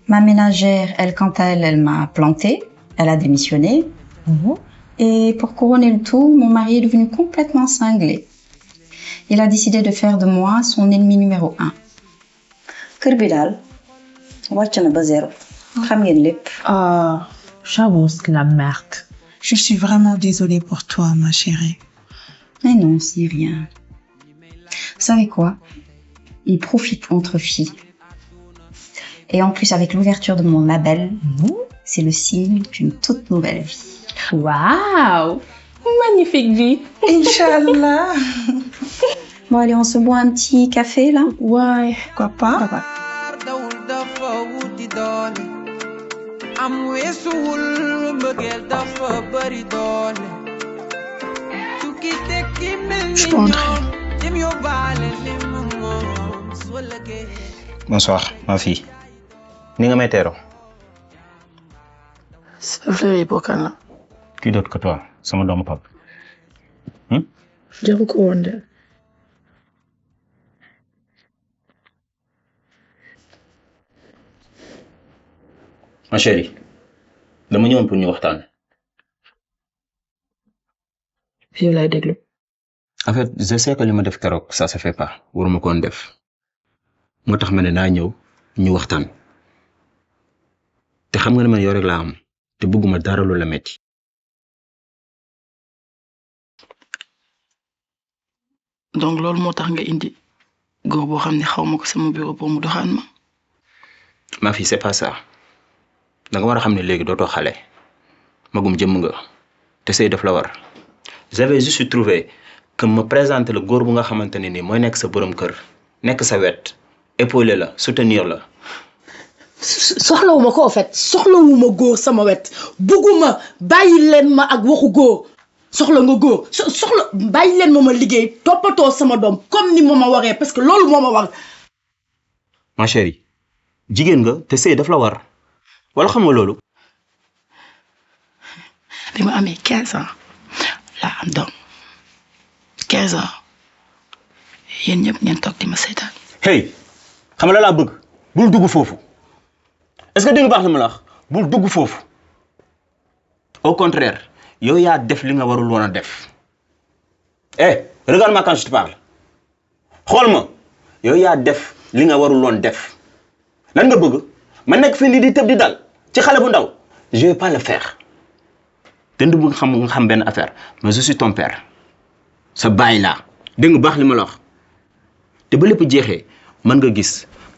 Ma ménagère, elle, quant à elle, elle m'a plantée. Elle a démissionné. Et pour couronner le tout, mon mari est devenu complètement cinglé. Il a décidé de faire de moi son ennemi numéro 1. Kër bi daal wàcc na ba zéro. Xam ngeen lépp. Ah, j'avoue que la merde. Je suis vraiment désolée pour toi, ma chérie. Mais non, c'est rien. Vous savez quoi? Il profite entre filles. Et en plus, avec l'ouverture de mon label, c'est le signe d'une toute nouvelle vie. Waouh! Magnifique vie! Inch'Allah! Bon, allez, on se boit un petit café, là? Ouais. Pourquoi pas? Je t'entends. Bonsoir, ma fille. Ni nga may teeroo. Sa frère yi bokkal na. Qui d'autre que toi, sama doomu pap. Jaru ko woon de. Ma chérie, dama ñëwoon pour ñu waxtaan. Yow laay déglu. En fait, je sais que li ma def keroog ça se fait pas. Waruma koon def. Moo tax ma ne naa ñëw ñu waxtaan. Te xam nga ne man yow rek laa am te bëgguma dara lu la metti. Donc loolu moo tax nga indi góor boo xam ne xaw ma ko sama bureau pour mu doxaan ma. Ma fille, c'est pas ça. Da nga war a xam ne léegi dootoo xale. Magum jëmm nga. te sëy daf la war j'avais juste trouvé que me présenter le góor bu nga xamante ne nii mooy nekk sa borom kër nekk sa wet épauler la soutenir la. soxlawuma ko en fait soxlawuma góor sama wet bugguma bàyyi leen ma ak waxu góor soxla nga góor soxla bàyyi leen ma liggéey toppatoo sama doom comme ni ma waree parce que loolu moo ma war. ma chérie jigéen nga te sëy daf la war wala xam nga loolu. bi ma amee 15 ans laa am doom 15 ans yéen ñëpp ngeen toog di ma seetaan. hey xam nga la laa bëgg bul dugg foofu est-ce que dégg nga baax na ma la wax bul dugg foofu au contraire yow yaa def li nga warul woon a def regarde-moi quand je te parle xool ma yow yaa def li nga warul woon def lan nga bëgg ma nekk fii nii di tëb di dal ci xale bu ndaw je vais pas le faire te ndu bëgg nga xam benn affaire mais je suis ton père sa baay laa dégg nga baax li ma la wax te ba lépp jeexee mën nga gis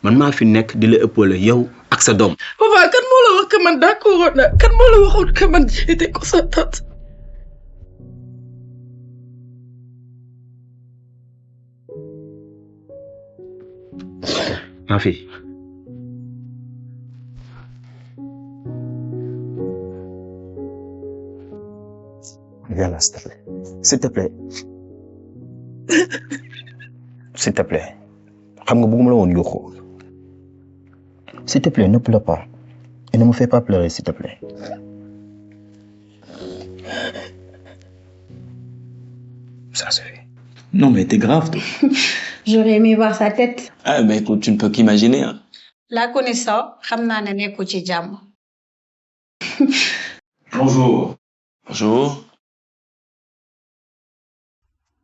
man maa fi nekk di la épauler yow ak sa doom. papa kan moo la wax que man d'accord na kan moo la waxoon que man j'étais consentante. ma fille. Viens là, s'il te plaît. S'il te plaît. S'il te plaît. Xam nga bëgguma la woon yuuxu. S'il te plaît, ne pleure pas. Et ne me fais pas pleurer, s'il te plaît. Ça se fait. Non, mais t'es grave, toi. J'aurais aimé voir sa tête. Ah, mais écoute, tu ne peux qu'imaginer, hein. La connaissant, xam naa ne nekku ci jàmm. Bonjour. Bonjour.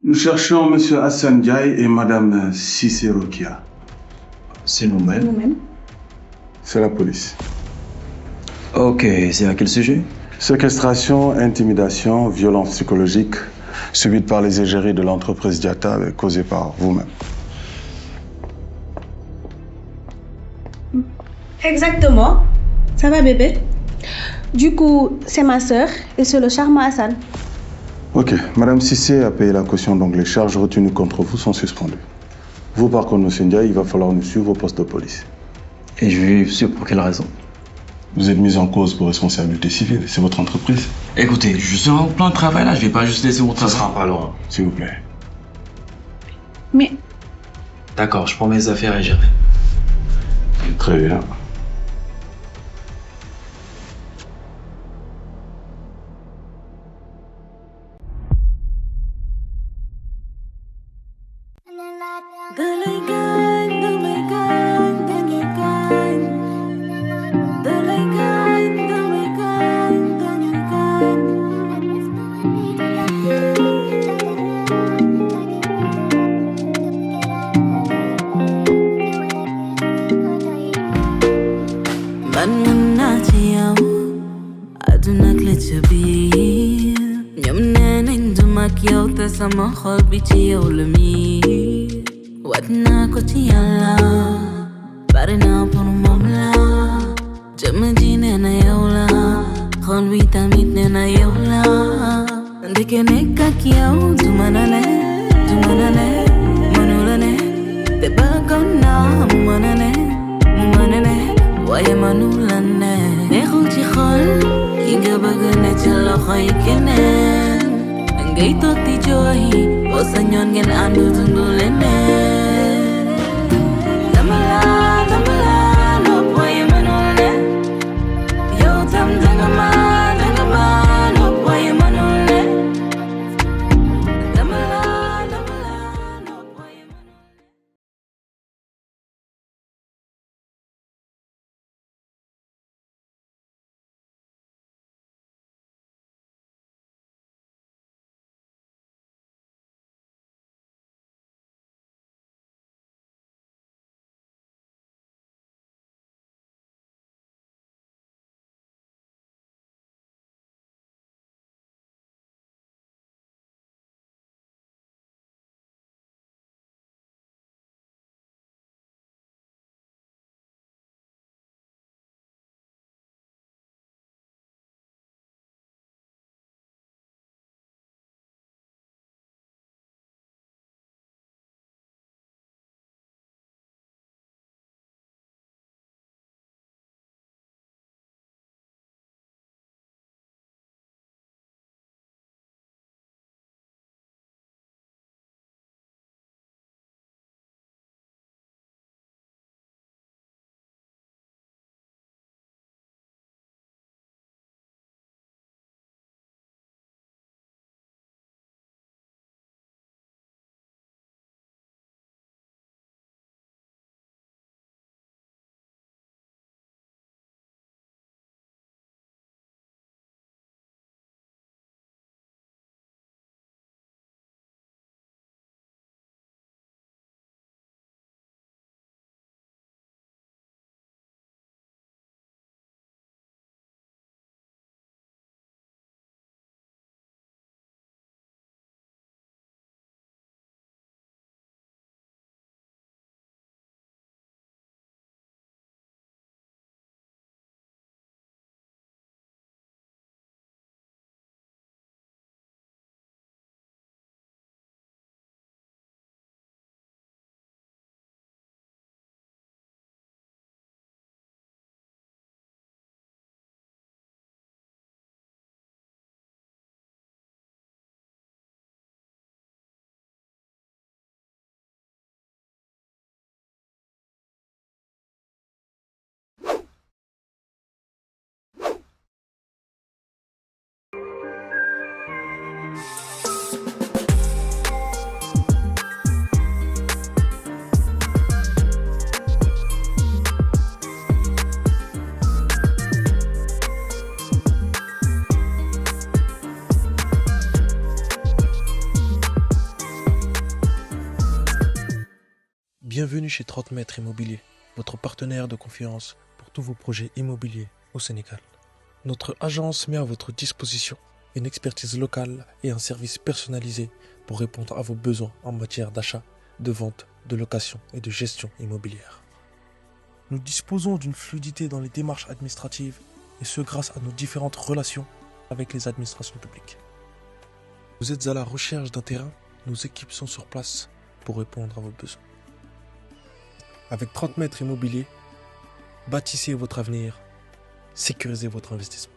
Nous cherchons M. Hassan Diaye et Mme Cissé Rokia. C'est nous-mêmes. Nous-mêmes. C'est la police. Ok, c'est à quel sujet? Séquestration, intimidation, violence psychologique subite par les égéries de l'entreprise Diata causée par vous-même. Exactement. Ça va bébé? Du coup, c'est ma sœur et c'est le charmant Hassan. Ok, Madame Cissé a payé la caution, donc les charges retenues contre vous sont suspendues. Vous, par contre, M. Ndiaye, il va falloir nous suivre au poste de police. Et je vais suivre pour quelle raison? Vous êtes mis en cause pour responsabilité civile, c'est votre entreprise. Écoutez, je suis en plein travail là, je vais pas juste laisser mon travail. Ça sera pas loin, s'il vous plaît. Mais... D'accord, je prends mes affaires et j'irai. Très bien. sama xol bi ci yow la mi wat naa ko ci yàlla bari naa pour moom la jëmm ji nee na yow la xol bi tamit nee na yow la ndeke nekk ak yow du mën a ne mënu la ne te bëggoon naa mu mën a ne waaye mënu la ne neexul ci xol ki nga bëgg ne ci loxo yi keneen ngay toog di jooy boo sañoon ngeen àndu dundu leneen Bienvenue chez 30 mètres immobilier, votre partenaire de confiance pour tous vos projets immobiliers au Sénégal. Notre agence met à votre disposition une expertise locale et un service personnalisé pour répondre à vos besoins en matière d'achat, de vente, de location et de gestion immobilière. Nous disposons d'une fluidité dans les démarches administratives et ce grâce à nos différentes relations avec les administrations publiques. Vous êtes à la recherche d'un terrain, nos équipes sont sur place pour répondre à vos besoins. Avec 30 mètres immobilier, bâtissez votre avenir, sécurisez votre investissement.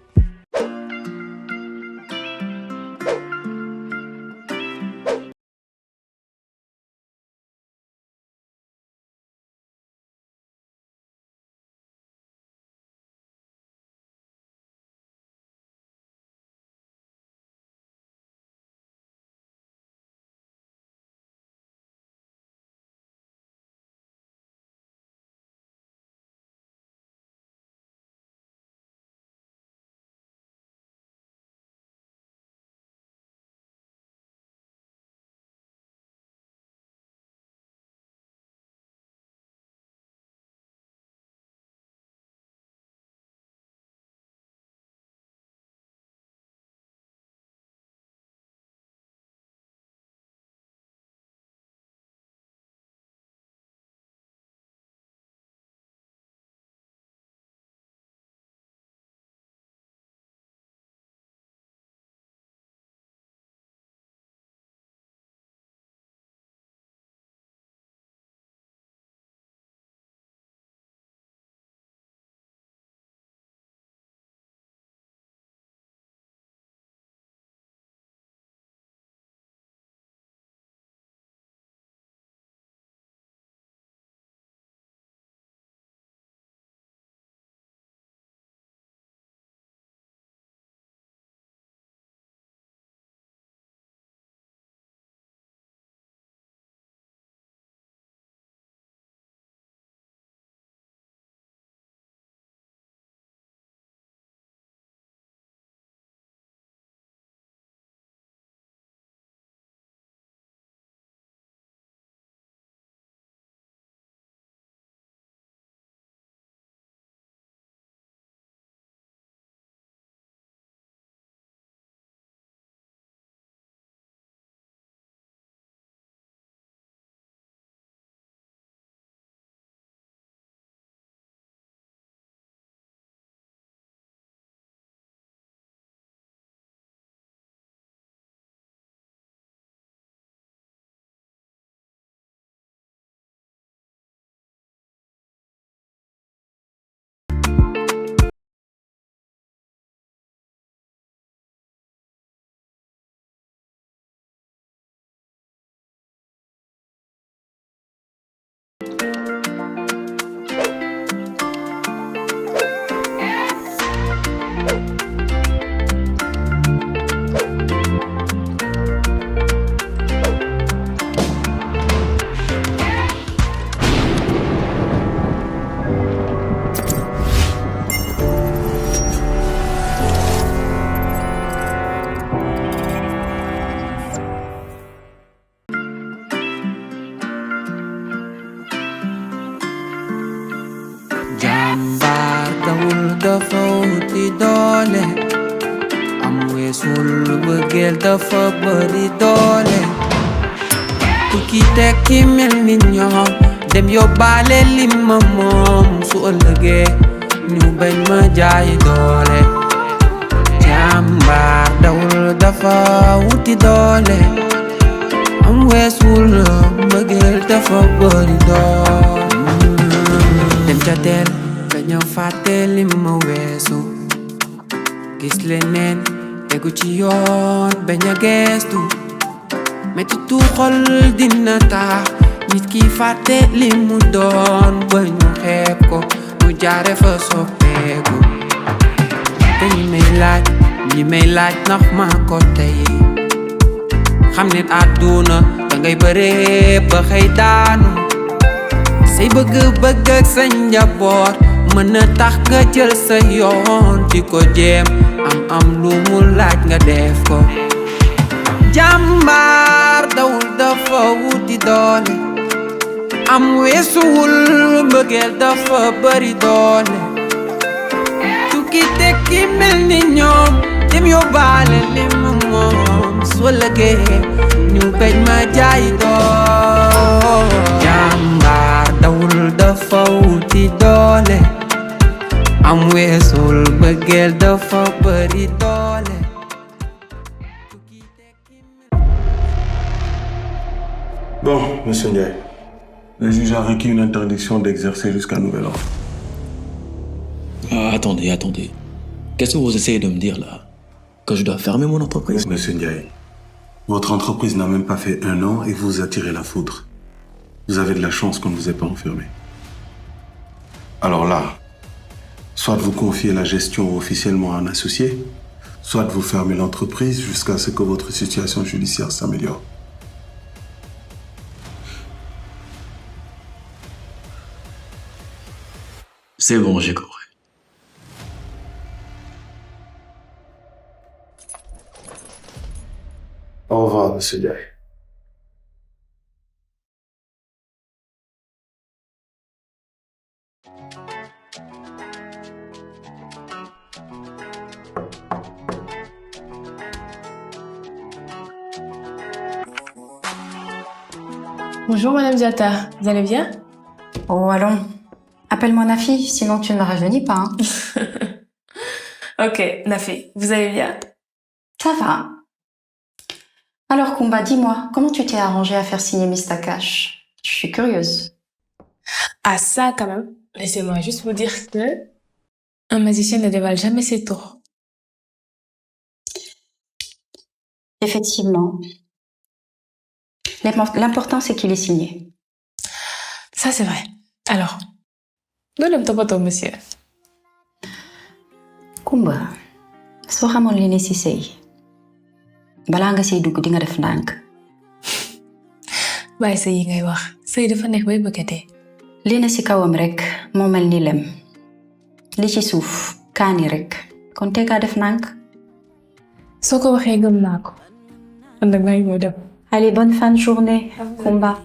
dafa wuti doole am weesul bëggeel dafa bari doole tukki tekki mel ni ñoom dem yóbbaale li ma moom su ëllëgee ñu bañ ma jaay doole jàmbaar dawul dafa wuti doole am weesul bëggeel dafa bari doole dem ca teel nga ñëw fàtte li ma weesu gis leneen tegu ci yoon bañ a geestu mettitu xol dina tax nit ki fàtte li mu doon ba ñu xeeb ko mu jaare fa soppeeku te ñi may laaj ndax maa ko tey xam ne àdduna dangay bëree ba xëy daanu say bëgg-bëgg ak sa njaboot mën na tax nga jël sa yoon di ko jéem am lu mu laaj nga def ko jàmbaar dawul dafa wuti doole am weesuwul mbëggeel dafa bari doole tukki tekki mel ni ñoom dem yóbbaale li ma moom soo lëggee ñu bañ ma jaay doole jàmbaar dawul dafa wuti doole am weesuwul mbëggeel dafa bari doole. Bon, monsieur Ndiaye, le juge a requis une interdiction d'exercer jusqu'à nouvel ordre. Ah, attendez. Qu'est-ce que vous essayez de me dire là? Que je dois fermer mon entreprise? Monsieur Ndiaye, votre entreprise n'a même pas fait 1 an et vous attirez la foudre. Vous avez de la chance qu'on ne vous ait pas enfermé. Alors là, soit vous confiez la gestion officiellement à un associé, soit vous fermez l'entreprise jusqu'à ce que votre situation judiciaire s'améliore. C'est bon, j'ai compris. Au revoir, monsieur Ndiaye. Bonjour Madame Diatta, vous allez bien? Oh, allons. Appelle-moi Nafi, sinon tu ne me rajeunis pas. Hein. Ok, Nafi, vous allez bien? Ça va. Alors Kumba, dis-moi, comment tu t'es arrangé à faire signer Mr. Cash? Je suis curieuse. Ah ça quand même, laissez-moi juste vous dire que un magicien ne dévoile jamais ses tours. Effectivement. L'important, c'est qu'il est signé. Ça c'est vrai. Alors, nous l'aime toppatoo, monsieur. Kumba, soo xamoon li ne si sëy balaa nga siy dugg di nga def ndànk. Bàyyi sëy yi ngay wax sëy dafa neex bay bëgg a dee. li ne si kawam rek moo mel ni lem li ci suuf kaani rek kon te kaa def ndànk. soo ko waxee gëm naa ko kon nag maa ngi ñëw dem. Allez, bonne fin de journée, Kumba.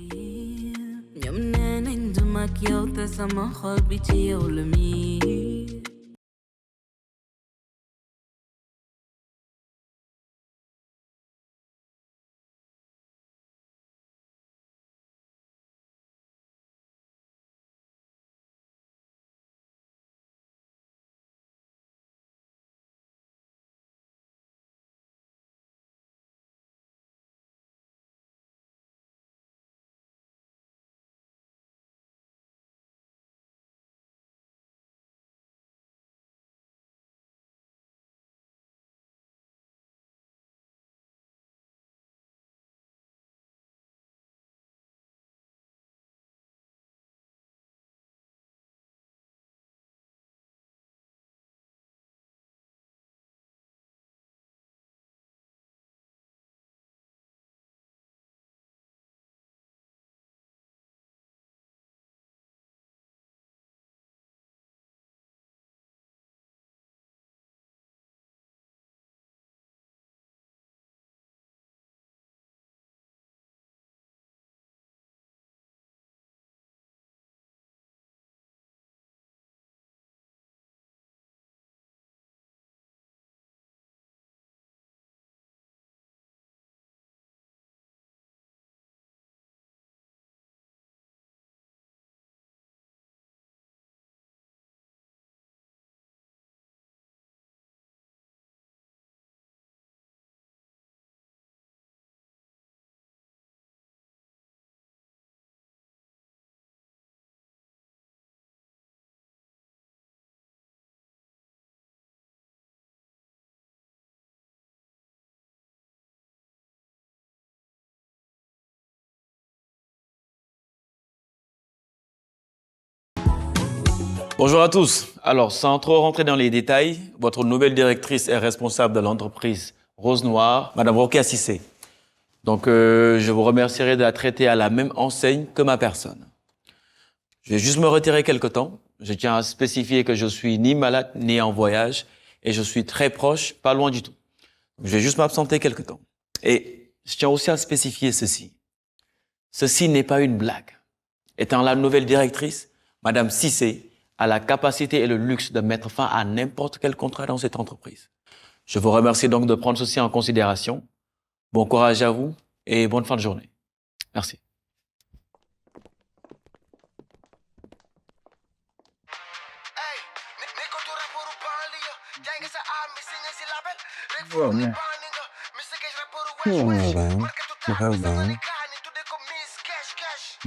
Bonjour à tous. Alors, sans trop rentrer dans les détails, votre nouvelle directrice est responsable de l'entreprise Rose Noire, Madame Rokia Cissé. Donc, je vous remercierai de la traiter à la même enseigne que ma personne. Je vais juste me retirer quelque temps. Je tiens à spécifier que je suis ni malade ni en voyage et je suis très proche, pas loin du tout. Je vais juste m'absenter quelque temps. Et je tiens aussi à spécifier ceci. Ceci n'est pas une blague. Étant la nouvelle directrice, Madame Cissé a la capacité et le luxe de mettre fin à n'importe quel contrat dans cette entreprise. Je vous remercie donc de prendre ceci en considération. Bon courage à vous et bonne fin de journée. Merci. Oh, man. Oh, man. Well done.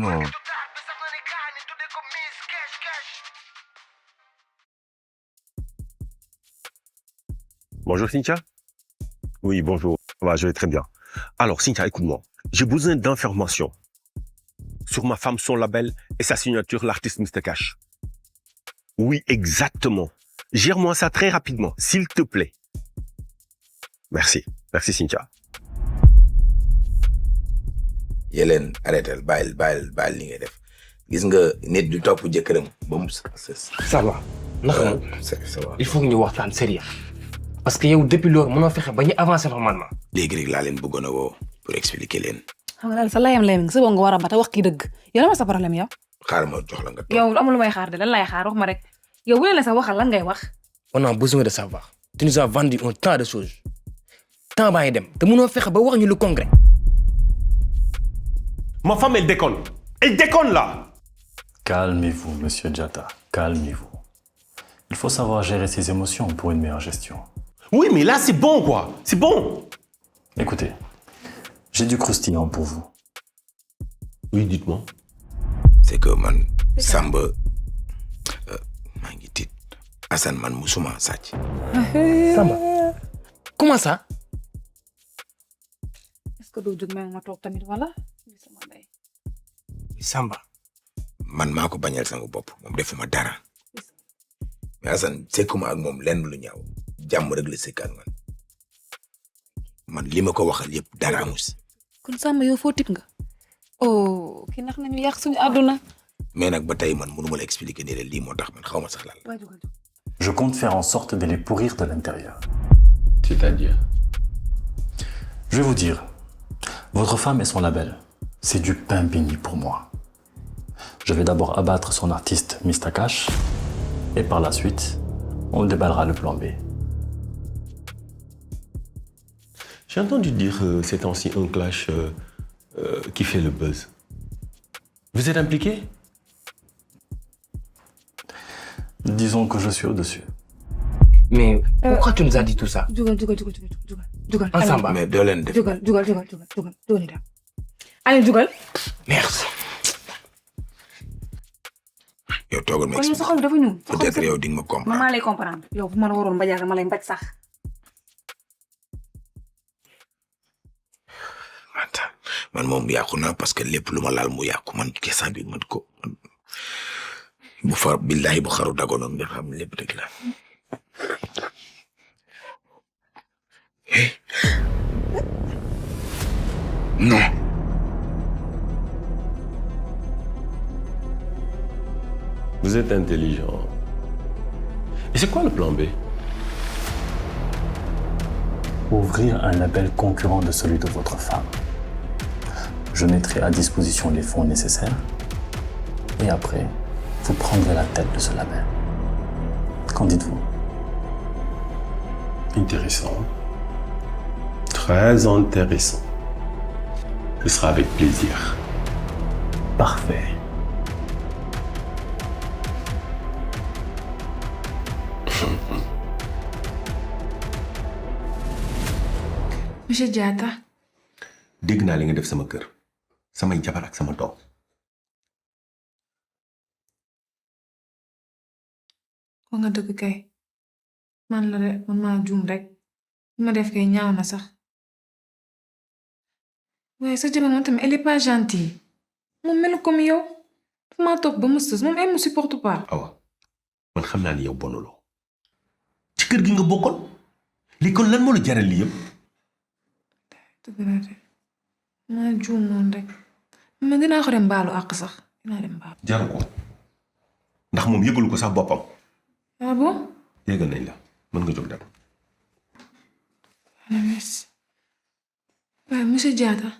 Oh. Bonjour Cynthia. Oui, bonjour. Je vais très bien. Alors Cynthia, écoute-moi. J'ai besoin d'informations sur ma femme, son label et sa signature, l'artiste Mr Cash. Oui, exactement. Gère-moi ça très rapidement, s'il te plaît. Merci. Merci Cynthia. Yélen arrêtel bàyyil li ngay def gis nga nit du topp jëkkëram ba mu ça va naka ça va il faut que ñu waxtaan sérieux parce que yow depuis loolu mënoo fexe ba ñu avancer normalement. léegi rek laa leen bëggoon a woo pour expliquer leen. xam nga daal sa layam sa nga war a ba te wax ki dëgg yow la ma sa problème yow. xaar ma jox la nga toog. yow amul lu may xaar de lan lay xaar wax ma rek yow bu leen la sa waxal lan ngay wax. on a besoin de savoir. tu nous as vendu un tas de choses temps baa ngi dem te mënoo fexe ba wax ñu lu concret. Ma femme, elle déconne. Elle déconne là. Calmez-vous, monsieur Diatta. Calmez-vous. Il faut savoir gérer ses émotions pour une meilleure gestion. Oui, mais là, c'est bon, quoi. C'est bon. Écoutez, j'ai du croustillant pour vous. Oui, dites-moi. C'est que man, Samba, maa ngi tiit. Assane man musuma sàcc. Samba, comment ça? Est-ce que doo jóg ma toog tamit wala? Samba. Man maa ko bañal sama bopp moom defuma dara. Mais Assane sekkuma ak moom lenn lu ñaaw jàmm rek la sekk ak man li ma ko waxal yëpp dara amu si. kon Samba yow foo tip nga. oh ki nax nañu yàq suñu àdduna. mais nag ba tey man mënuma la expliquer ne lii moo tax man xaw ma sax lan la. Je compte faire en sorte de les pourrir de l'intérieur. C'est-à-dire? Je vais vous dire, votre femme et son label, c'est du pain béni pour moi. Je vais d'abord abattre son artiste Mr Cash et par la suite, on déballera le plan B. J'ai entendu dire ces temps-ci un clash qui fait le buzz. Vous êtes impliqué? Disons que je suis au-dessus. Mais pourquoi tu nous as dit tout ça? Jugal. Ensemble. Mais doo leen def. Jugal. Allez, jugal. Merci. yow toogal ma kon yow sa xol dafa ñëw. peut-être yow di nga ma comprendre. maa lay comprendre. yow bu ma la waroon mbajaaga ma lay mbaj sax. man moom yàqu na parce que lépp lu ma laal mu yàqu man kesaan bi man ko bu far billahi bu xaru dagonoon nga xam lépp dëgg la. Non. Vous êtes intelligent. Et c'est quoi le plan B? Ouvrir un label concurrent de celui de votre femme. Je mettrai à disposition les fonds nécessaires et après, vous prendrez la tête de ce label. Qu'en dites-vous? Intéressant. Très intéressant. Ce sera avec plaisir. Parfait. Monsieur Diatta. dégg naa li nga def sama kër samay jabar ak sama doom. ko nga dëgg kay man la de man maa juum rek li ma def kay ñaaw na sax waaye sa jabar moom tamit elle est pas gentille moom melu comme yow dafa maa toog ba mu sës moom elle me supporte pas. Awa man xam naa ni yow bonuloo ci kër gi nga bokkoon li kon lan moo la jaral lii yëpp. dëgg la de maa juum noonu rek mais dinaa ko dem baalu àq sax dinaa dem baalu. jaru ko ndax moom yëgalu ko sax boppam. ah bon. yëgal nañ la mën nga jóg dem. merci waaye monsieur Diatta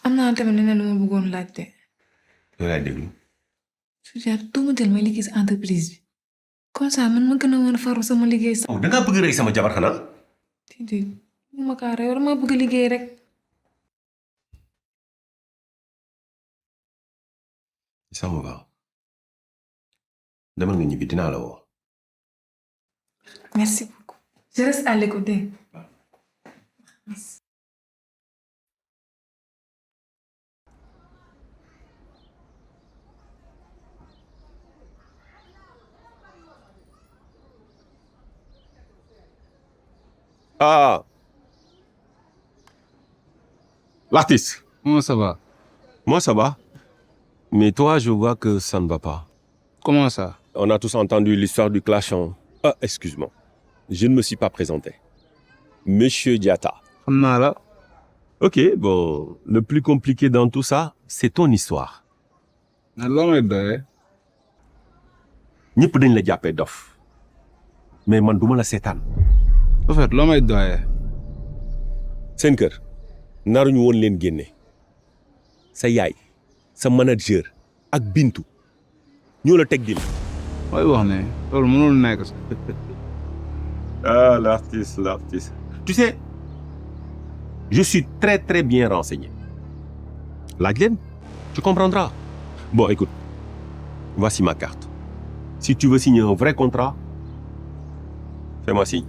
am naa tamit leneen lu ma bëggoon laajte. yow laay déglu. Soudia doo ma jël ma liggéey sa entreprise bi comme ça man ma gën a mën a faru sama liggéey sax. da ngaa bëgg rey sama jabar xanaa. déedéet mu ma kaa rey dama bëgg liggéey rek. ça me va demal nga ñibbi dinaa la woo. Merci beaucoup. Je reste à l'écoute. Merci. Ah, l'artiste. Comment ça va? Moi, ça va. Mais toi, je vois que ça ne va pas. Comment ça? On a tous entendu l'histoire du clash en... Ah, excuse-moi. Je ne me suis pas présenté. Monsieur Diatta. Là. Ok, bon, le plus compliqué dans tout ça, c'est ton histoire. ñëpp dañ la jàppee dof. Mais man duma la seetaan. En fait, loo may doyee. seen kër naruñu woon leen génne. sa yaay, sa manager ak Bintu ñoo la teg dil. mooy wax ne loolu mënul nekk. Ah, l'artiste. Tu sais, je suis très très bien renseigné. Laaj leen, tu comprendras. Bon, écoute, voici ma carte. Si tu veux signer un vrai contrat, fais-moi signe.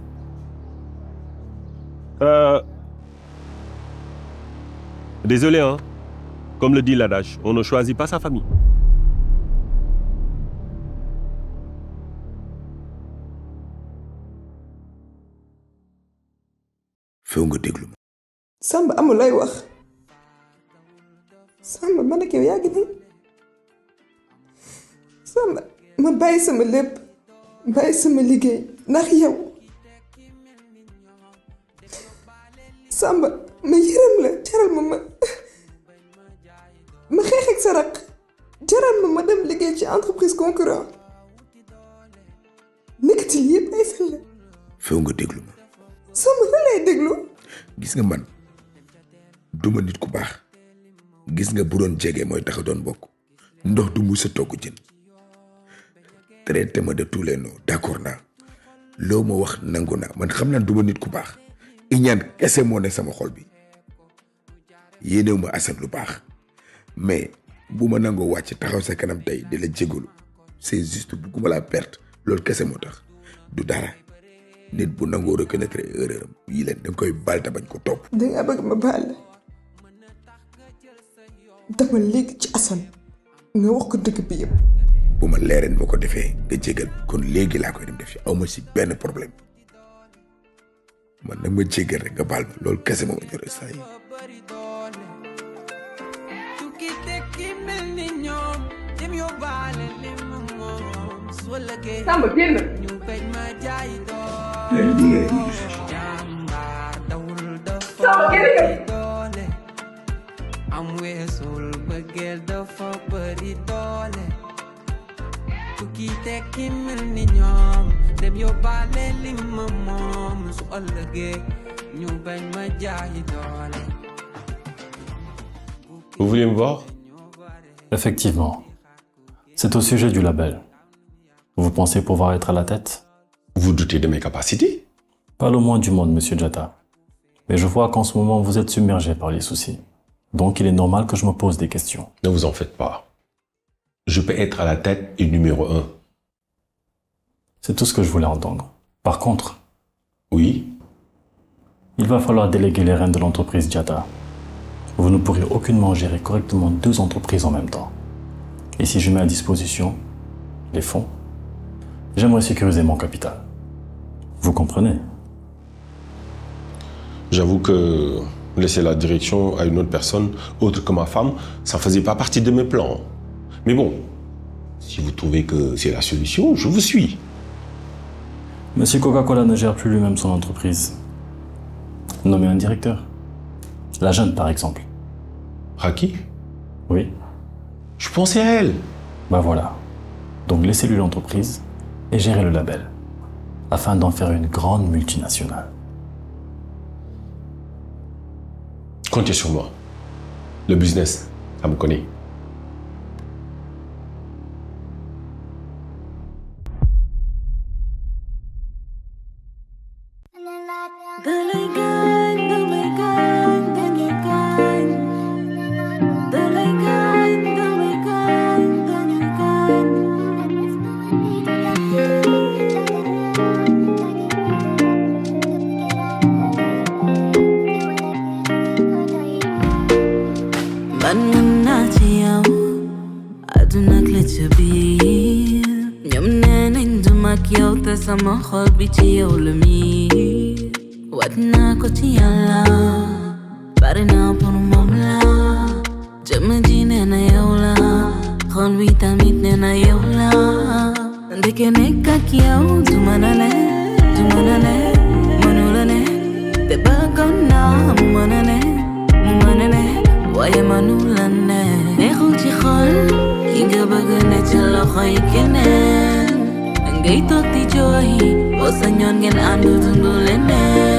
Désolé, hein. Comme le dit l'adage, on ne choisit pas sa famille. Foo nga déglu ma. Samba amul lay wax Samba man ak yow yàgg nañ Samba ma bàyyi sama lépp bàyyi sama liggéey ndax yow Samba ma yërëm la jaral ma xeex ak sa rakk jaral ma dem liggéey ci entreprise concurrent nekkatil yëpp ay fen la. Foo nga déglu ma. Samba la lay déglu. gis nga man duma nit ku baax gis nga bu doon jege mooy tax doon bokk ndox du musa togg jën traité ma de tous les noms d'accord naa loo ma wax nangu naa man xam naa duma nit ku baax iñaan kese moo ne sama xol bi yéenew ma Assane lu baax mais bu ma nangoo wàcc taxaw sa kanam tey di la jégalu c'est juste bugguma laa perte loolu kese moo tax du dara nit bu nangoo reconnaître erreur am yi leen danga koy baal te bañ ko topp. danga bëgg ma baal la dama léegi ci Assane nga wax ko dëgg bi yëpp. bu ma leereen ma ko defee nga jégal kon léegi laa koy dem def ci aw ma si benn problème man nag ma jégal rek nga baal ma loolu kese moo ma ñor saa yi. Samba génn. Samba génn. am weesul bëggeel dafa bëri doole tukki tekki mel ni ñoom dem yóbbaale li ma moom su ëllëgee ñu bañ ma jaayi doole. Vous voulez me voir? Effectivement. C'est au sujet du label. Vous pensez pouvoir être à la tête? Vous doutez de mes capacités? Pas le moins du monde, monsieur Diatta. Mais je vois qu'en ce moment, vous êtes submergé par les soucis. Donc, il est normal que je me pose des questions. Ne vous en faites pas. Je peux être à la tête et numéro 1. C'est tout ce que je voulais entendre. Par contre... Oui? Il va falloir déléguer les rênes de l'entreprise Diatta. Vous ne pourrez aucunement gérer correctement 2 entreprises en même temps. Et si je mets à disposition les fonds, j'aimerais sécuriser mon capital. Vous comprenez? J'avoue que laisser la direction à une autre personne, autre que ma femme, ça faisait pas partie de mes plans. Mais bon, si vous trouvez que c'est la solution, je vous suis. Monsieur Coca-Cola ne gère plus lui-même son entreprise. Nommez un directeur. La jeune, par exemple. Raki? Oui. Je pensais à elle. Bah voilà. Donc laissez-lui l'entreprise et gérez le label, afin d'en faire une grande multinationale. Comptez sur moi. Le business, ça me connaît. Banana ci yow aduna ak la ca biir ñoom nee nañ du mag yow te sama xol bi ci yow la miir wat naa ko ci yàlla pare naa pour moom la jëmm ji nee na yow la xol bi tamit nee na yow la ndeke nekk ak yow du mën a ne mënu la ne te bëggoon naa mu mën a ne waaye mënu la ne neexul ci xol ki nga bëgg ne ci loxo yi keneen ngay toog di jooy boo sañoon ngeen àndu dundu leneen